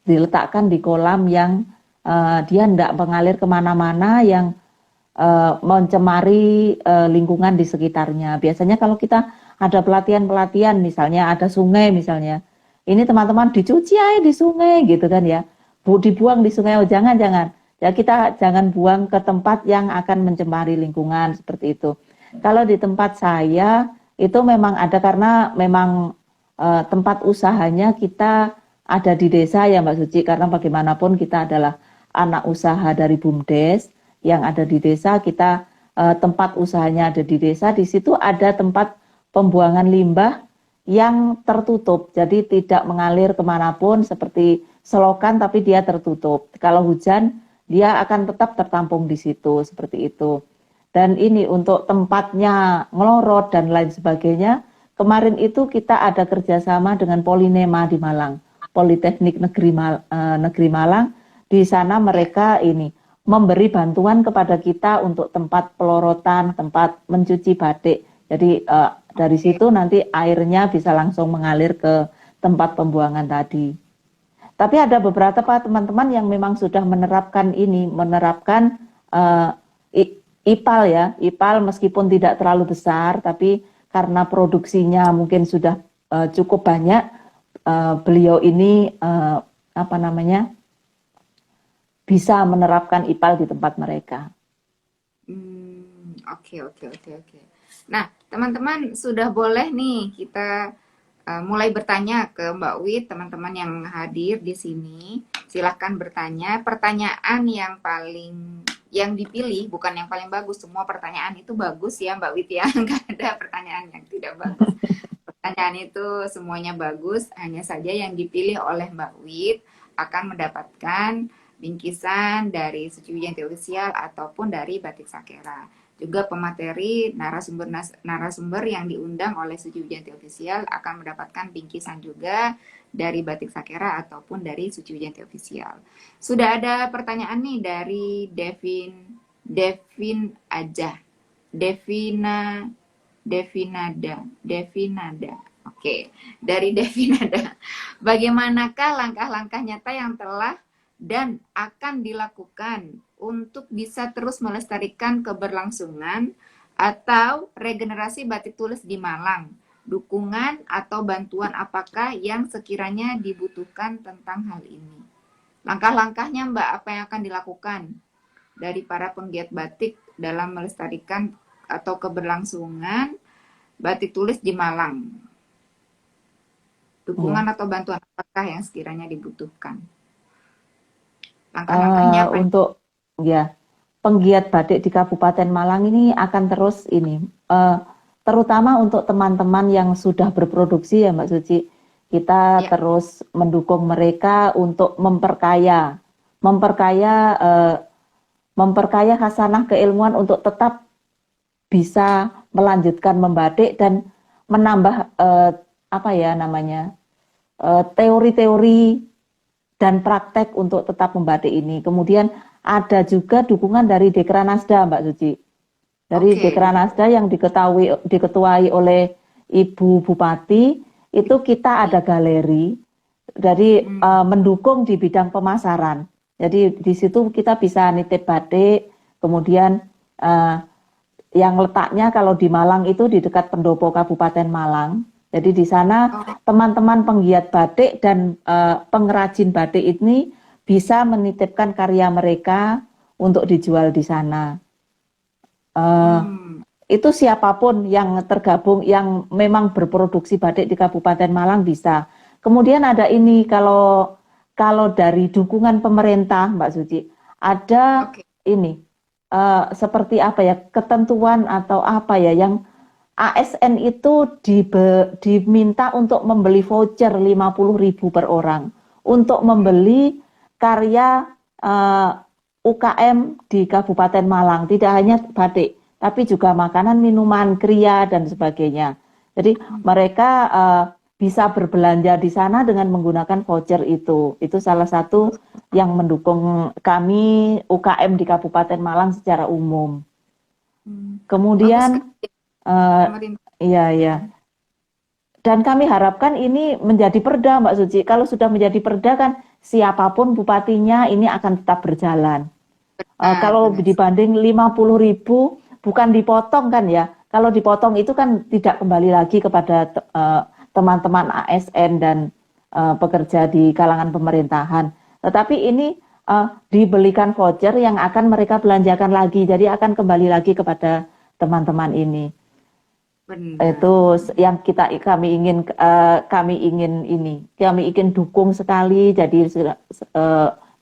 diletakkan di kolam yang dia tidak mengalir kemana-mana yang mencemari lingkungan di sekitarnya. Biasanya kalau kita ada pelatihan-pelatihan, misalnya ada sungai misalnya, ini teman-teman dicuci aja di sungai gitu kan ya, dibuang di sungai, oh jangan-jangan. Ya kita jangan buang ke tempat yang akan mencemari lingkungan seperti itu. Kalau di tempat saya itu memang ada karena memang tempat usahanya kita ada di desa ya Mbak Suci, karena bagaimanapun kita adalah anak usaha dari BUMDes yang ada di desa. Kita tempat usahanya ada di desa, di situ ada tempat pembuangan limbah yang tertutup, jadi tidak mengalir kemanapun seperti selokan, tapi dia tertutup. Kalau hujan dia akan tetap tertampung di situ seperti itu. Dan ini untuk tempatnya ngelorot dan lain sebagainya. Kemarin itu kita ada kerjasama dengan Polinema di Malang, Politeknik Negeri Malang. Di sana Ya, mereka ini memberi bantuan kepada kita untuk tempat pelorotan, tempat mencuci batik. Jadi dari oke. situ nanti airnya bisa langsung mengalir ke tempat pembuangan tadi. Tapi ada beberapa teman-teman yang memang sudah menerapkan ini, menerapkan uh, IPAL ya, IPAL meskipun tidak terlalu besar, tapi karena produksinya mungkin sudah cukup banyak, beliau ini apa namanya bisa menerapkan IPAL di tempat mereka. Oke, oke, oke, oke. Nah, teman-teman sudah boleh nih kita mulai bertanya ke Mbak Wit, teman-teman yang hadir di sini. Silahkan bertanya. Pertanyaan yang dipilih bukan yang paling bagus. Semua pertanyaan itu bagus ya Mbak Wit ya. Nggak ada pertanyaan yang tidak bagus. Pertanyaan itu semuanya bagus. Hanya saja yang dipilih oleh Mbak Wit akan mendapatkan bingkisan dari Suci Wijanti Official ataupun dari Batik Sakera. Juga pemateri narasumber yang diundang oleh Suci Wijanti Official akan mendapatkan bingkisan juga dari Batik Sakera ataupun dari Suci Wijanti Official. Sudah ada pertanyaan nih dari Devin aja. Devina Devinada. Oke, dari Devinada. Bagaimanakah langkah-langkah nyata yang telah dan akan dilakukan untuk bisa terus melestarikan keberlangsungan atau regenerasi batik tulis di Malang? Dukungan atau bantuan apakah yang sekiranya dibutuhkan tentang hal ini? Langkah-langkahnya Mbak, apa yang akan dilakukan dari para penggiat batik dalam melestarikan atau keberlangsungan batik tulis di Malang? Dukungan Iya. atau bantuan apakah yang sekiranya dibutuhkan? Langkah-langkahnya apa? Untuk ya penggiat batik di Kabupaten Malang ini akan terus ini, eh, terutama untuk teman-teman yang sudah berproduksi ya Mbak Suci, kita Ya, terus mendukung mereka untuk memperkaya, eh, memperkaya khasanah keilmuan untuk tetap bisa melanjutkan membatik dan menambah apa ya namanya teori-teori dan praktek untuk tetap membatik ini. Kemudian ada juga dukungan dari Dekranasda, Mbak Suci. Dari oke, Dekranasda yang diketuai oleh Ibu Bupati, itu kita ada galeri dari hmm, mendukung di bidang pemasaran. Jadi di situ kita bisa nitip batik, kemudian uh, yang letaknya kalau di Malang itu di dekat Pendopo Kabupaten Malang. Jadi di sana oh, teman-teman penggiat batik dan pengrajin batik ini bisa menitipkan karya mereka untuk dijual di sana. Uh, hmm, itu siapapun yang tergabung yang memang berproduksi batik di Kabupaten Malang bisa. Kemudian ada ini kalau kalau dari dukungan pemerintah Mbak Suci, ada oke, ini seperti apa ya ketentuan atau apa ya yang ASN itu diminta untuk membeli voucher 50.000 per orang untuk hmm, membeli karya UKM di Kabupaten Malang, tidak hanya batik, tapi juga makanan, minuman, kria, dan sebagainya. Jadi hmm, mereka bisa berbelanja di sana dengan menggunakan voucher itu. Itu salah satu yang mendukung kami UKM di Kabupaten Malang secara umum. bagus kan Kemudian, eh, pemerintah? iya, iya. Dan kami harapkan ini menjadi perda, Mbak Suci. Kalau sudah menjadi perda kan siapapun bupatinya ini akan tetap berjalan. Benar, Kalau benar. dibanding 50.000 bukan dipotong kan ya. Kalau dipotong itu kan tidak kembali lagi kepada teman-teman ASN dan pekerja di kalangan pemerintahan. Tetapi ini dibelikan voucher yang akan mereka belanjakan lagi. Jadi akan kembali lagi kepada teman-teman ini. Itu Benar. yang kami ingin dukung sekali. Jadi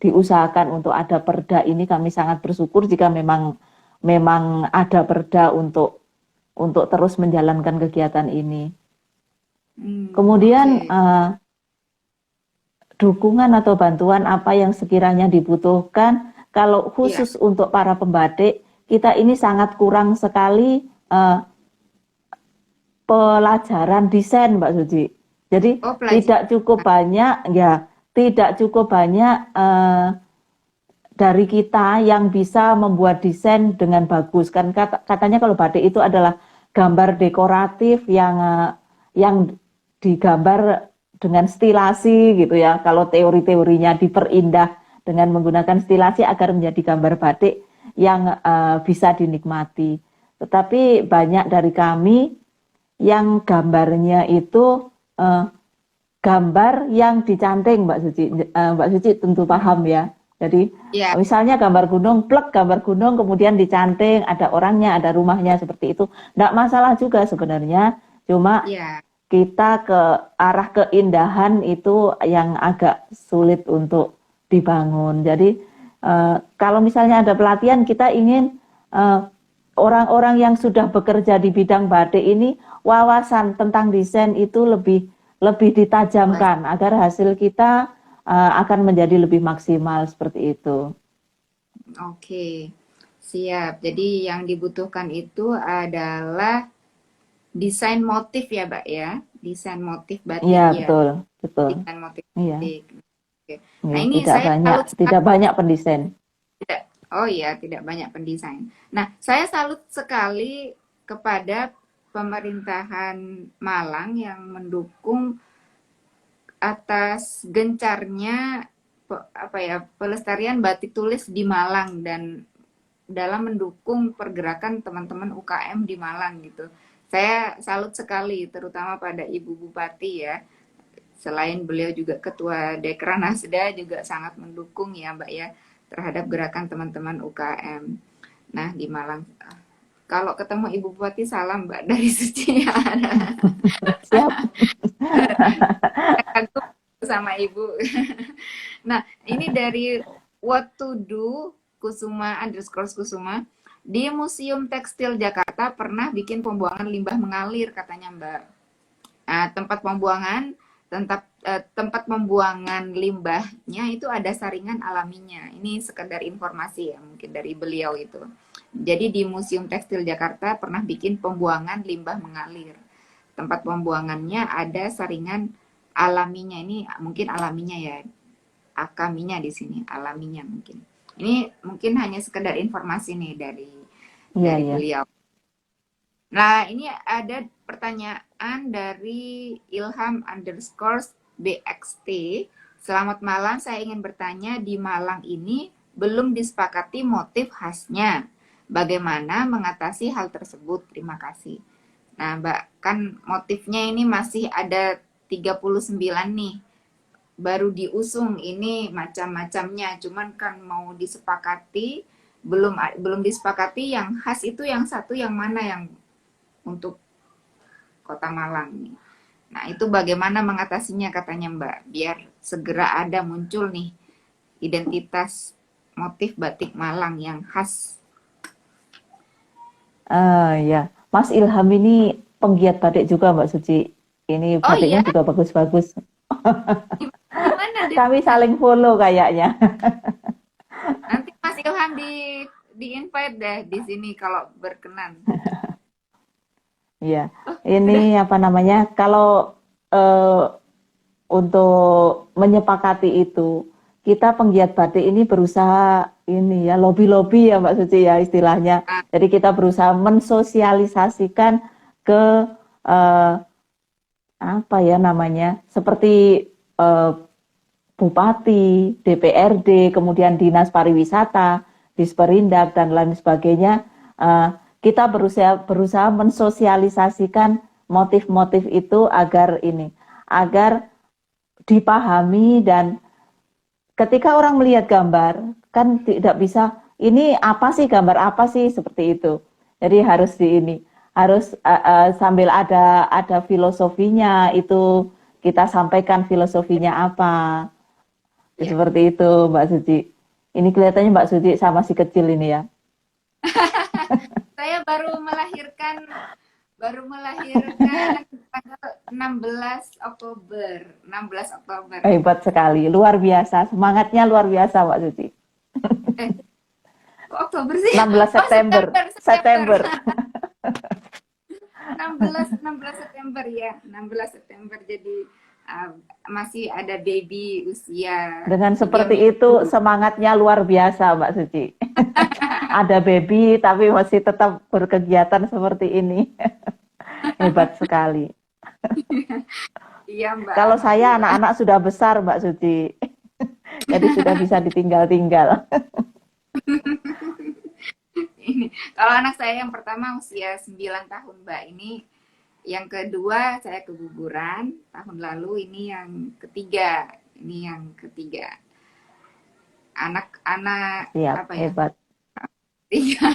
diusahakan untuk ada perda ini kami sangat bersyukur jika memang memang ada perda untuk terus menjalankan kegiatan ini. Kemudian Oke. dukungan atau bantuan apa yang sekiranya dibutuhkan kalau Iya. khusus untuk para pembatik kita ini sangat kurang sekali pelajaran desain Mbak Suci. Jadi Oh, pelajaran. tidak cukup banyak dari kita yang bisa membuat desain dengan bagus. Kan katanya kalau batik itu adalah gambar dekoratif yang digambar dengan stilasi gitu ya. Kalau teori-teorinya diperindah dengan menggunakan stilasi agar menjadi gambar batik yang bisa dinikmati. Tetapi banyak dari kami yang gambarnya itu uh, gambar yang dicanting Mbak Suci. Mbak Suci tentu Hmm, paham ya. Jadi iya. misalnya gambar gunung, plek gambar gunung kemudian dicanting, ada orangnya, ada rumahnya seperti itu. Tidak masalah juga sebenarnya. Cuma Iya. kita ke arah keindahan itu yang agak sulit untuk dibangun. Jadi kalau misalnya ada pelatihan, kita ingin orang-orang yang sudah bekerja di bidang batik ini wawasan tentang desain itu lebih lebih Luas. ditajamkan agar hasil kita akan menjadi lebih maksimal seperti itu. Oke. Siap. Jadi yang dibutuhkan itu adalah desain motif ya, Mbak ya. Desain motif Iya batik ya. betul, betul. Desain motif Iya, batik. Oke. iya, Nah, ini tidak saya banyak, salut tidak sekali. banyak pendesain. Tidak. Oh iya, tidak banyak pendesain. Nah, saya salut sekali kepada pemerintahan Malang yang mendukung atas gencarnya apa ya pelestarian batik tulis di Malang dan dalam mendukung pergerakan teman-teman UKM di Malang gitu. Saya salut sekali, terutama pada Ibu Bupati ya. Selain beliau juga Ketua Dekranasda juga sangat mendukung ya Mbak ya terhadap gerakan teman-teman UKM. Nah di Malang, kalau ketemu Ibu Bupati salam Mbak dari Suci ada. Siap. Kagum sama Ibu. Nah, ini dari What to Do Kusuma underscore Kusuma. Di Museum Tekstil Jakarta pernah bikin pembuangan limbah mengalir katanya Mbak. Nah, tempat pembuangan limbahnya itu ada saringan alaminya. Ini sekedar informasi ya mungkin dari beliau itu. Jadi di Museum Tekstil Jakarta pernah bikin pembuangan limbah mengalir. Tempat pembuangannya ada saringan alaminya. Ini mungkin alaminya ya, akaminya di sini, alaminya mungkin. Ini mungkin hanya sekedar informasi nih dari Iya, iya. beliau. Nah, ini ada pertanyaan dari Ilham underscore BXT. Selamat malam, saya ingin bertanya di Malang ini belum disepakati motif khasnya. Bagaimana mengatasi hal tersebut? Terima kasih. Nah, Mbak, kan motifnya ini masih ada 39 nih. Baru diusung ini macam-macamnya, cuman kan mau disepakati belum disepakati yang khas itu yang satu yang mana yang untuk Kota Malang nih. Nah, itu bagaimana mengatasinya katanya Mbak, biar segera ada muncul nih identitas motif batik Malang yang khas. Ya, Mas Ilham ini penggiat batik juga Mbak Suci. Ini Oh iya, batiknya juga bagus-bagus. gimana deh? Kami saling follow kayaknya. Nanti Mas Ilham di invite deh di sini kalau berkenan. Iya, Oh, sudah. ini apa namanya? Kalau eh, untuk menyepakati itu, kita penggiat batik ini berusaha ini ya lobby-lobby ya Mbak Suci ya istilahnya. Ah, Jadi kita berusaha mensosialisasikan ke eh, apa ya namanya? Seperti eh, bupati, DPRD, kemudian dinas pariwisata, Disperindak dan lain sebagainya. Kita berusaha mensosialisasikan motif-motif itu agar dipahami dan ketika orang melihat gambar kan tidak bisa ini apa sih gambar apa sih seperti itu. Jadi harus sambil ada filosofinya itu kita sampaikan filosofinya apa. ya. Seperti itu Mbak Suci. Ini kelihatannya Mbak Suci sama si kecil ini ya. Saya baru melahirkan tanggal 16 Oktober. 16 Oktober. Hebat sekali, luar biasa. Semangatnya luar biasa Mbak Suci. Eh, kok Oktober sih? 16 Oh, September. September. September. 16 September ya. 16 September jadi masih ada baby usia Dengan 3 seperti itu minggu. semangatnya luar biasa Mbak Suci. Ada baby tapi masih tetap berkegiatan seperti ini. Hebat sekali. Iya, Mbak. Kalau saya Alhamdulillah. anak-anak sudah besar Mbak Suci. Jadi sudah bisa ditinggal-tinggal. Ini kalau anak saya yang pertama usia 9 tahun, Mbak. Ini yang kedua saya keguguran tahun lalu, ini yang ketiga. Ini yang ketiga. Anak-anak Siap, apa ya? hebat. Tiga.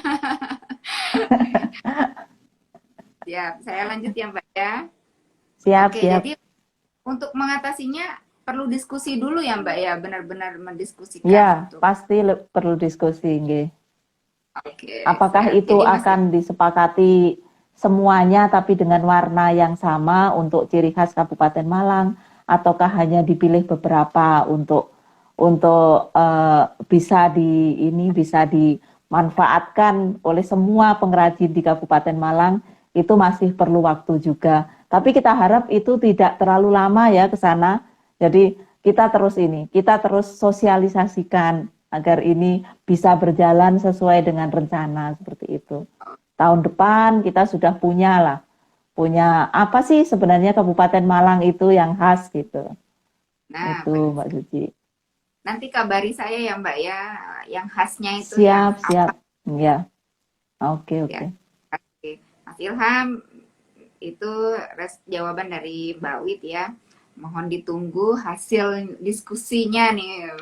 Siap. Saya lanjut ya, Mbak ya. Siap, Oke, siap. jadi untuk mengatasinya perlu diskusi dulu ya, Mbak ya, benar-benar mendiskusikan Ya, untuk. pasti perlu diskusi, nggih. Oke, Apakah siap. itu Jadi Mas, akan disepakati semuanya tapi dengan warna yang sama untuk ciri khas Kabupaten Malang ataukah hanya dipilih beberapa untuk bisa dimanfaatkan oleh semua pengrajin di Kabupaten Malang itu masih perlu waktu juga. Tapi kita harap itu tidak terlalu lama ya ke sana. Jadi kita terus sosialisasikan agar ini bisa berjalan sesuai dengan rencana seperti itu. Tahun depan kita sudah punya apa sih sebenarnya Kabupaten Malang itu yang khas gitu. nah Itu benar. Mbak Suci. Nanti kabari saya ya Mbak ya, yang khasnya itu yang Siap, siap. apa Ya, oke, Ya, oke. oke. Mas Ilham, itu jawaban dari Mbak Wit ya. Mohon ditunggu hasil diskusinya nih.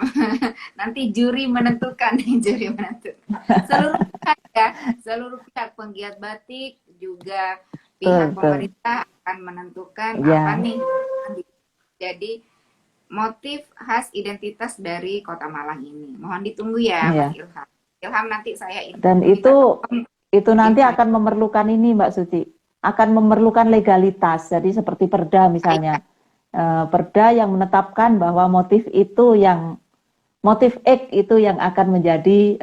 Nanti juri menentukan nih, juri menentukan. Seluruh pihak ya, seluruh pihak penggiat batik juga Betul, pihak betul. pemerintah akan menentukan apa Ya, nih jadi motif khas identitas dari Kota Malang ini. Mohon ditunggu ya, Mas ya. Ilham. Ilham nanti saya Dan minta tolong itu nanti info akan memerlukan ini, Mbak Suci, akan memerlukan legalitas. Jadi seperti perda misalnya, perda yang menetapkan bahwa motif X itu yang akan menjadi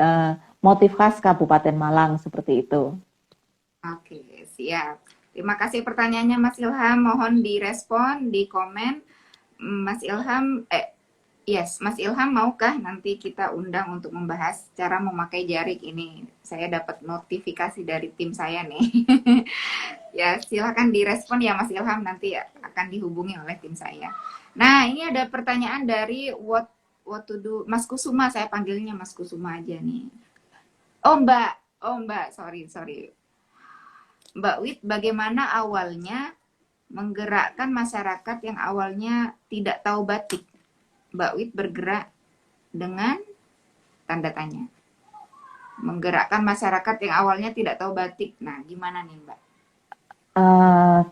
motif khas Kabupaten Malang seperti itu. Oke, siap. Terima kasih pertanyaannya Mas Ilham. Mohon direspon di komen. Mas Ilham, Mas Ilham maukah nanti kita undang untuk membahas cara memakai jarik ini? Saya dapat notifikasi dari tim saya nih. Ya, silakan direspon ya Mas Ilham, nanti akan dihubungi oleh tim saya. Nah, ini ada pertanyaan dari what to do Mas Kusuma, saya panggilnya Mas Kusuma aja nih. Oh Mbak, sorry. Mbak Wit, bagaimana awalnya menggerakkan masyarakat yang awalnya tidak tahu batik? Mbak Wit bergerak dengan tanda tanya. Menggerakkan masyarakat yang awalnya tidak tahu batik. Nah, gimana nih Mbak?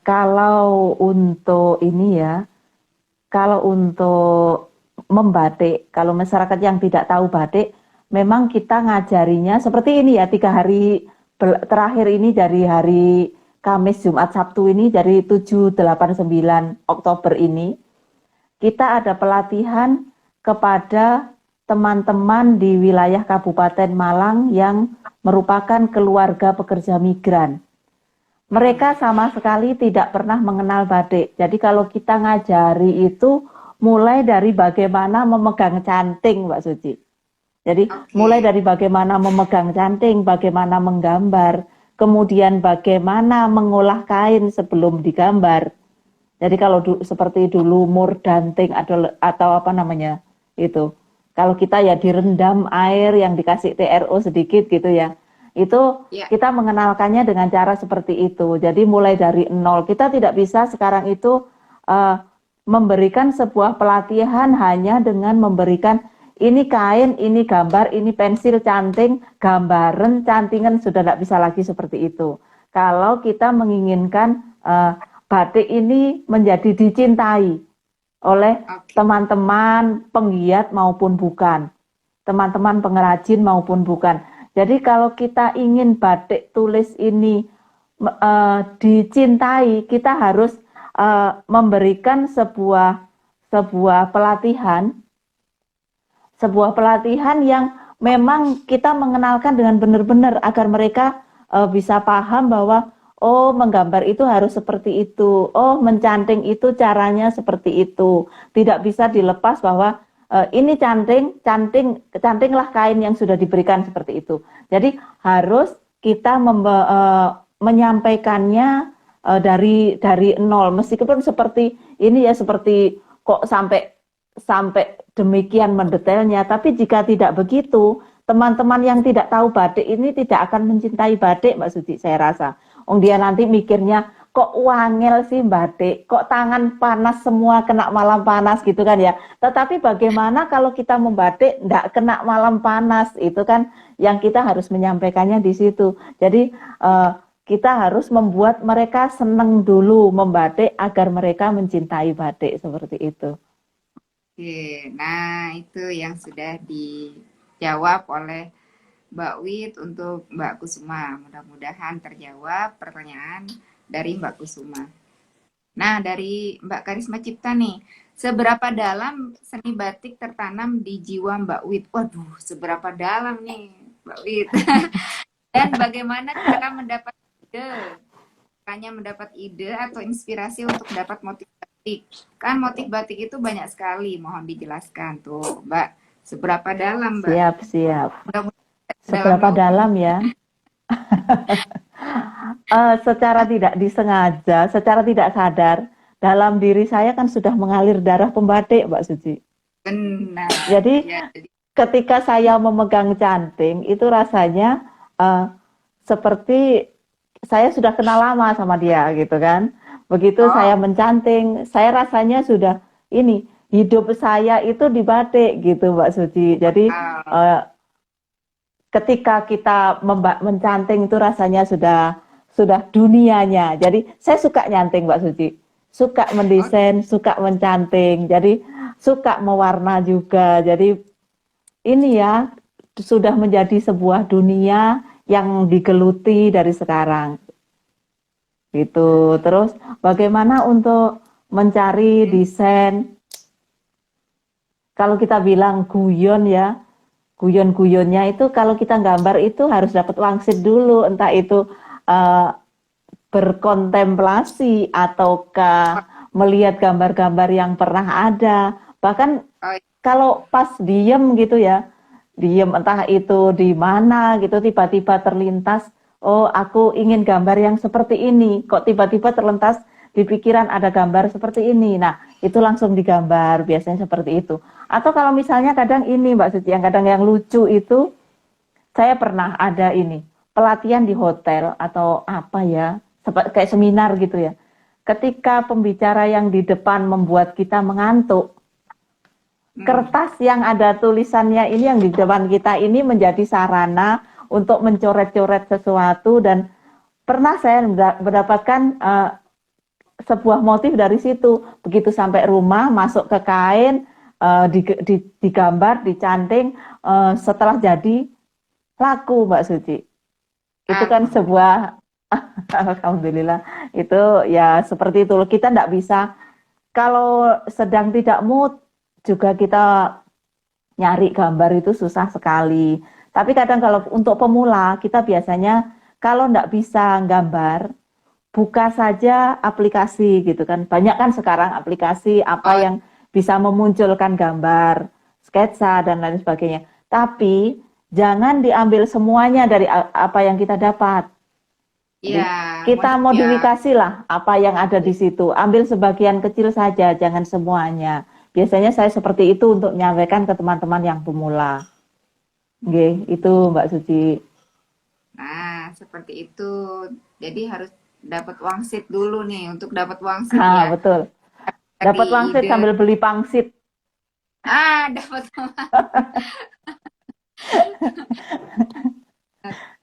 Kalau untuk ini ya, kalau untuk membatik, kalau masyarakat yang tidak tahu batik, memang kita ngajarinya seperti ini ya, 3 hari terakhir ini dari hari Kamis, Jumat, Sabtu ini dari 7, 8, 9 Oktober ini, kita ada pelatihan kepada teman-teman di wilayah Kabupaten Malang yang merupakan keluarga pekerja migran. Mereka sama sekali tidak pernah mengenal batik. Jadi kalau kita ngajari itu mulai dari bagaimana memegang canting, Mbak Suci. Jadi mulai dari bagaimana memegang canting, bagaimana menggambar, kemudian bagaimana mengolah kain sebelum digambar. Jadi kalau seperti dulu murdanting atau apa namanya itu. Kalau kita ya direndam air yang dikasih TRO sedikit gitu ya. Itu kita mengenalkannya dengan cara seperti itu. Jadi mulai dari nol. Kita tidak bisa sekarang itu memberikan sebuah pelatihan hanya dengan memberikan ini kain, ini gambar, ini pensil, canting, gambaran, cantingan, sudah tidak bisa lagi seperti itu. Kalau kita menginginkan batik ini menjadi dicintai oleh teman-teman penggiat maupun bukan, teman-teman pengrajin maupun bukan. Jadi kalau kita ingin batik tulis ini dicintai, kita harus memberikan sebuah pelatihan yang memang kita mengenalkan dengan benar-benar agar mereka bisa paham bahwa oh menggambar itu harus seperti itu, oh mencanting itu caranya seperti itu. Tidak bisa dilepas bahwa ini cantinglah kain yang sudah diberikan seperti itu. Jadi harus kita menyampaikannya dari nol. Meskipun seperti ini ya, seperti kok sampai demikian mendetailnya. Tapi jika tidak begitu, teman-teman yang tidak tahu batik ini tidak akan mencintai batik, Mbak Suci, saya rasa. Dia nanti mikirnya, kok wangel sih batik, kok tangan panas semua, kena malam panas gitu kan ya. Tetapi bagaimana kalau kita membatik enggak kena malam panas, itu kan yang kita harus menyampaikannya di situ. Jadi kita harus membuat mereka senang dulu membatik agar mereka mencintai batik seperti itu. Oke, nah itu yang sudah dijawab oleh Mbak Wit untuk Mbak Kusuma. Mudah-mudahan terjawab pertanyaan dari Mbak Kusuma. Nah, dari Mbak Karisma Cipta nih, seberapa dalam seni batik tertanam di jiwa Mbak Wit? Waduh, seberapa dalam nih Mbak Wit? Dan bagaimana cara mendapat ide? Hanya mendapat ide atau inspirasi untuk dapat motif batik? Kan motif batik itu banyak sekali, mohon dijelaskan tuh Mbak. Seberapa dalam Mbak? Siap. Seberapa dalam ya? Secara tidak disengaja, secara tidak sadar, dalam diri saya kan sudah mengalir darah pembatik, Mbak Suci. Benar. Jadi ketika saya memegang canting, itu rasanya eh, seperti saya sudah kenal lama sama dia gitu kan. Begitu saya Oh, mencanting, saya rasanya sudah ini hidup saya itu di batik gitu Mbak Suci. Jadi wow. eh, ketika kita mencanting itu rasanya sudah dunianya. Jadi saya suka nyanting Mbak Suci, suka Oh, mendesain, suka mencanting. Jadi suka mewarna juga. Jadi ini ya sudah menjadi sebuah dunia yang digeluti dari sekarang. Gitu. Terus bagaimana untuk mencari oke. desain, kalau kita bilang guyon ya, guyon-guyonnya itu kalau kita gambar itu harus dapat wangsit dulu, entah itu eh, berkontemplasi ataukah melihat gambar-gambar yang pernah ada. Bahkan Oh, kalau pas diem gitu ya, diem entah itu di mana gitu, tiba-tiba terlintas, oh aku ingin gambar yang seperti ini, kok tiba-tiba terlintas di pikiran ada gambar seperti ini. Nah, itu langsung digambar, biasanya seperti itu. Atau kalau misalnya kadang ini Mbak Suci, yang kadang yang lucu itu, saya pernah ada ini, pelatihan di hotel atau apa ya, kayak seminar gitu ya. Ketika pembicara yang di depan membuat kita mengantuk, hmm. kertas yang ada tulisannya ini yang di depan kita ini menjadi sarana untuk mencoret-coret sesuatu, dan pernah saya mendapatkan sebuah motif dari situ. Begitu sampai rumah, masuk ke kain, digambar, dicanting, setelah jadi laku Mbak Suci. Itu kan Alhamdulillah. sebuah alhamdulillah, itu ya seperti itu. Kita tidak bisa, kalau sedang tidak mood juga kita nyari gambar itu susah sekali. Tapi kadang kalau untuk pemula, kita biasanya kalau tidak bisa gambar, buka saja aplikasi gitu kan. Banyak kan sekarang aplikasi apa Oh, yang bisa memunculkan gambar, sketsa dan lain sebagainya. Tapi jangan diambil semuanya dari apa yang kita dapat. iya, Jadi kita ya. modifikasi lah apa yang ada di situ. Ambil sebagian kecil saja, jangan semuanya. Biasanya saya seperti itu untuk menyampaikan ke teman-teman yang pemula. Oke, itu Mbak Suci. Nah, seperti itu. Jadi harus dapat wangsit dulu nih. Untuk dapat wangsit Ah, ya, betul. cari Dapat wangsit ide. sambil beli pangsit. Dapat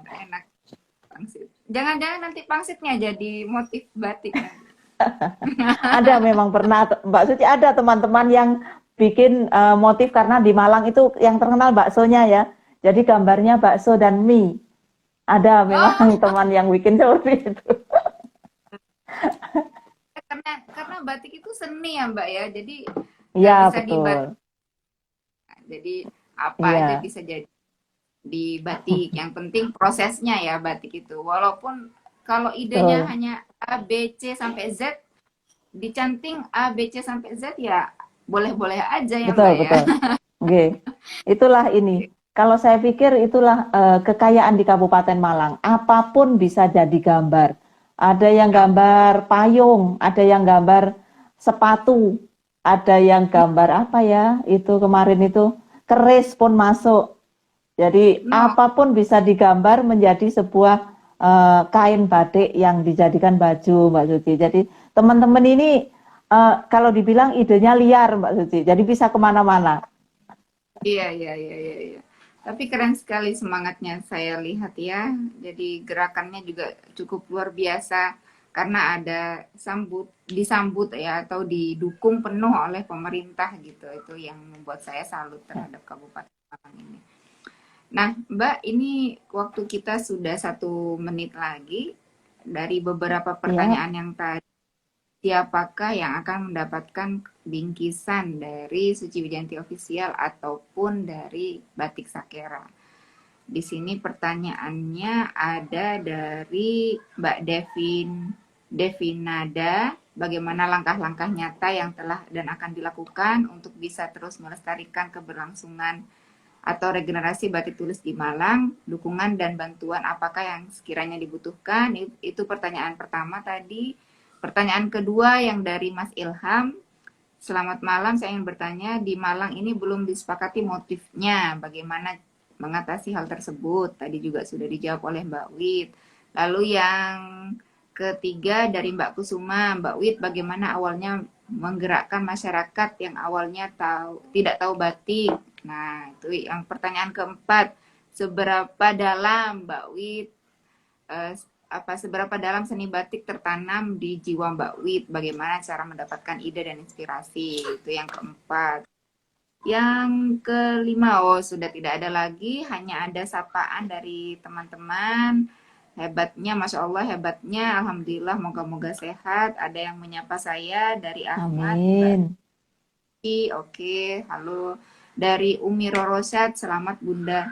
enak pangsit. Jangan-jangan nanti pangsitnya jadi motif batik nanti. Ada memang pernah Mbak Suci, ada teman-teman yang bikin motif karena di Malang itu yang terkenal baksonya ya. Jadi gambarnya bakso dan mie. Ada memang Oh, teman yang bikin seperti itu. karena batik itu seni ya, Mbak ya. Jadi nggak Iya, bisa dibatik. betul. Jadi apa aja Iya. bisa jadi di batik. Yang penting prosesnya ya batik itu. Walaupun kalau idenya Betul. hanya A, B, C sampai Z, dicanting A, B, C sampai Z ya boleh-boleh aja ya Betul, Mbak ya. betul. Oke. Itulah ini. Kalau saya pikir itulah kekayaan di Kabupaten Malang. Apapun bisa jadi gambar. Ada yang gambar payung, ada yang gambar sepatu, ada yang gambar apa ya? Itu kemarin itu keris pun masuk. Jadi No, apapun bisa digambar menjadi sebuah kain batik yang dijadikan baju, Mbak Suci. Jadi teman-teman ini kalau dibilang idenya liar, Mbak Suci. Jadi bisa kemana-mana. iya, iya, iya, iya, iya. Tapi keren sekali semangatnya saya lihat ya. Jadi gerakannya juga cukup luar biasa karena ada disambut ya atau didukung penuh oleh pemerintah gitu. Itu yang membuat saya salut terhadap Kabupaten Malang ini. Nah, Mbak, ini waktu kita sudah 1 menit lagi dari beberapa Ya, pertanyaan yang tadi. Siapakah yang akan mendapatkan bingkisan dari Suci Wijanti Official ataupun dari Batik Sakera? Di sini pertanyaannya ada dari Mbak Devinada. Bagaimana langkah-langkah nyata yang telah dan akan dilakukan untuk bisa terus melestarikan keberlangsungan atau regenerasi batik tulis di Malang, dukungan dan bantuan apakah yang sekiranya dibutuhkan? Itu pertanyaan pertama tadi. Pertanyaan kedua yang dari Mas Ilham. Selamat malam, saya ingin bertanya, di Malang ini belum disepakati motifnya. Bagaimana mengatasi hal tersebut? Tadi juga sudah dijawab oleh Mbak Wit. Lalu yang ketiga dari Mbak Kusuma, Mbak Wit, bagaimana awalnya menggerakkan masyarakat yang awalnya tidak tahu batik? Nah, itu yang pertanyaan keempat. Seberapa dalam Mbak Wit, eh, seberapa dalam seni batik tertanam di jiwa Mbak Wit? Bagaimana cara mendapatkan ide dan inspirasi? Itu yang keempat. Yang kelima, oh sudah tidak ada lagi, hanya ada sapaan dari teman-teman. Hebatnya, Masya Allah, hebatnya, Alhamdulillah, moga-moga sehat. Ada yang menyapa saya dari Ahmad, Mbak Amin. oke, halo. Dari Umi Rorosyad, selamat Bunda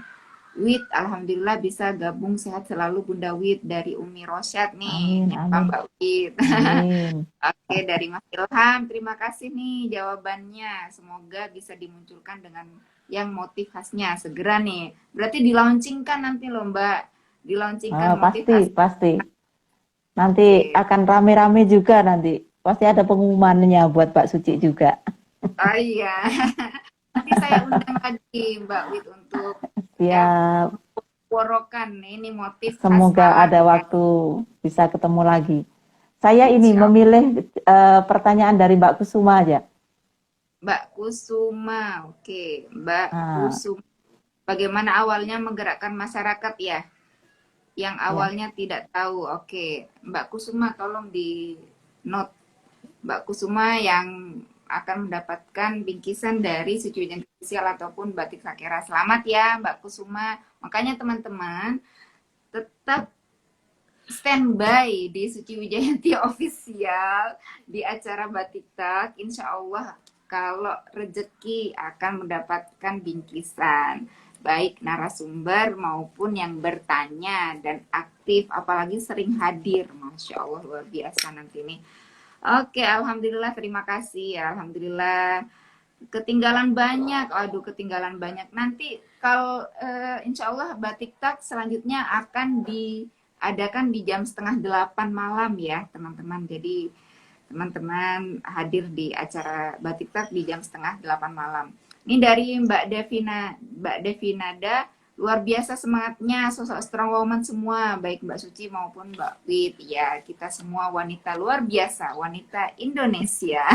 Wit, Alhamdulillah bisa gabung sehat selalu Bunda Wit. Dari Umi Rosyad nih, Amin. nyapa Amin. Mbak Wit. Amin. Oke, dari Mas Ilham, terima kasih nih jawabannya. Semoga bisa dimunculkan dengan yang motif khasnya segera nih. Berarti dilaunchingkan nanti loh Mbak, dilaunchingkan motif Pasti, khas. pasti. Nanti Oke. akan rame-rame juga nanti. Pasti ada pengumumannya buat Mbak Suci juga. Oh iya, nanti saya undang lagi Mbak Wit untuk ya Siap. worokan ini motif khas Semoga Malang ada ya. waktu bisa ketemu lagi. Saya ini Insya Allah. memilih pertanyaan dari Mbak Kusuma aja. Mbak Kusuma, oke, Mbak Nah, Kusuma. Bagaimana awalnya menggerakkan masyarakat ya? Yang ya. awalnya tidak tahu. Oke, Mbak Kusuma tolong di note. Mbak Kusuma yang akan mendapatkan bingkisan dari Suci Wijanti Official ataupun Batik Sakera. Selamat ya Mbak Kusuma. Makanya teman-teman tetap standby di Suci Wijayanti Official di acara Batik Tak. Insya Allah kalau rezeki akan mendapatkan bingkisan baik narasumber maupun yang bertanya dan aktif, apalagi sering hadir. Masya Allah luar biasa nanti ini. Oke, Alhamdulillah, terima kasih ya. Alhamdulillah. Ketinggalan banyak, aduh ketinggalan banyak. Nanti kalau insya Allah Batik Tak selanjutnya akan diadakan di jam 7:30 malam ya teman-teman. Jadi teman-teman hadir di acara Batik Tak di jam 7:30 malam. Ini dari Mbak Devinada, luar biasa semangatnya, sosok strong woman semua, baik Mbak Suci maupun Mbak Wit. Ya, kita semua wanita luar biasa, wanita Indonesia.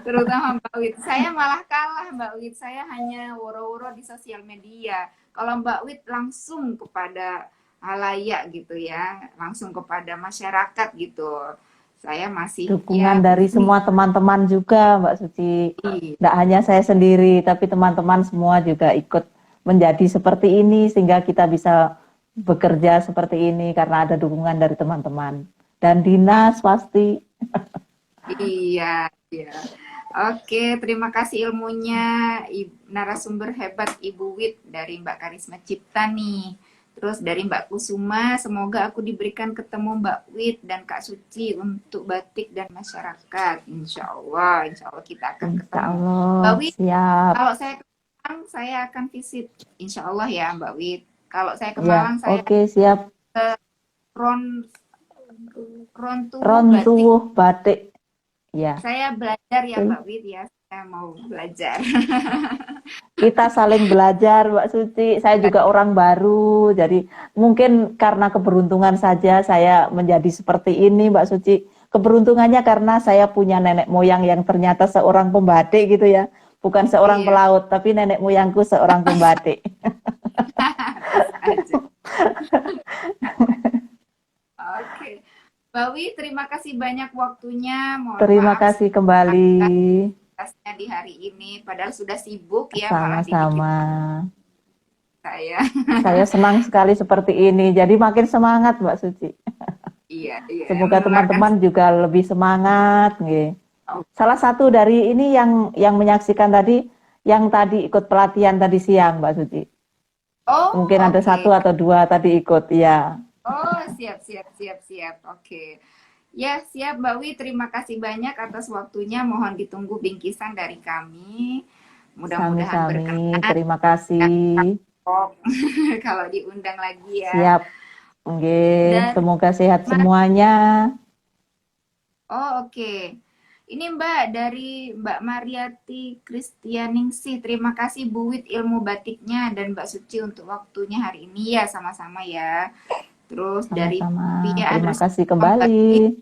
Terutama Mbak Wit. Saya malah kalah Mbak Wit. Saya hanya woro-woro di sosial media. Kalau Mbak Wit langsung kepada halayak gitu ya, langsung kepada masyarakat gitu. Saya masih Dukungan ya dari begini. semua teman-teman juga, Mbak Suci. Tidak hanya saya sendiri, tapi teman-teman semua juga ikut menjadi seperti ini, sehingga kita bisa bekerja seperti ini karena ada dukungan dari teman-teman. Dan dinas pasti. Iya, iya. Oke, terima kasih ilmunya narasumber hebat Ibu Wit dari Mbak Karisma Cipta nih. Terus dari Mbak Kusuma, semoga aku diberikan ketemu Mbak Wit dan Kak Suci untuk batik dan masyarakat. Insya Allah kita akan Insya ketemu. Mbak Allah, Wit, siap. kalau saya ke Malang, saya akan visit. Insya Allah ya Mbak Wit. Kalau saya ke Ya, Malang, saya oke, siap. ke Ron, Rontuwo Batik. Rontuwuh batik. Ya, Saya belajar ya oke. Mbak Wit ya, saya mau belajar. Kita saling belajar, Mbak Suci. Saya juga orang baru, jadi mungkin karena keberuntungan saja saya menjadi seperti ini, Mbak Suci. Keberuntungannya karena saya punya nenek moyang yang ternyata seorang pembatik gitu ya. Bukan seorang Iya, pelaut, tapi nenek moyangku seorang pembatik. terus aja. Oke. Mbak Wit, terima kasih banyak waktunya. Mohon Terima maaf kasih kembali. aktivitasnya di hari ini. Padahal sudah sibuk ya, malah dibikin Sama-sama. saya. Saya senang sekali seperti ini. Jadi makin semangat, Mbak Suci. Iya, iya. Semoga Menularkan. teman-teman juga lebih semangat, nggih. Salah satu dari ini yang menyaksikan tadi, yang tadi ikut pelatihan tadi siang, Mbak Suci. Oh, Mungkin ada oke. satu atau dua tadi ikut, ya. Oh, siap, siap, siap, siap. Oke. Ya, siap Mbak Wi. Terima kasih banyak atas waktunya. Mohon ditunggu bingkisan dari kami. Mudah-mudahan Sami-sami, berkenan. terima kasih. Kalau diundang lagi ya. Siap, nggih. Dan Semoga sehat semuanya. oh oke. Ini Mbak dari Mbak Mariati Kristianingsih. Terima kasih Bu Wit ilmu batiknya dan Mbak Suci untuk waktunya hari ini ya, sama-sama ya. Terus dari Sama-sama. Pia Terima Adres kasih kembali.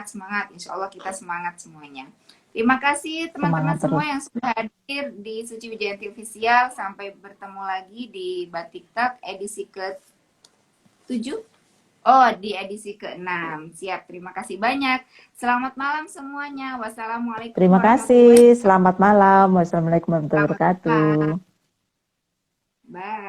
semangat, insya Allah kita semangat semuanya. Terima kasih teman-teman Semangat semua terus. yang sudah hadir di Suci Wijayanti Official. Sampai bertemu lagi di Batik Talk edisi ke-7. Oh, di edisi ke-6. Siap, terima kasih banyak. Selamat malam semuanya. Wassalamualaikum Terima warahmatullahi kasih. wabarakatuh. Selamat malam. Wassalamualaikum warahmatullahi Selamat wabarakatuh. malam. Bye.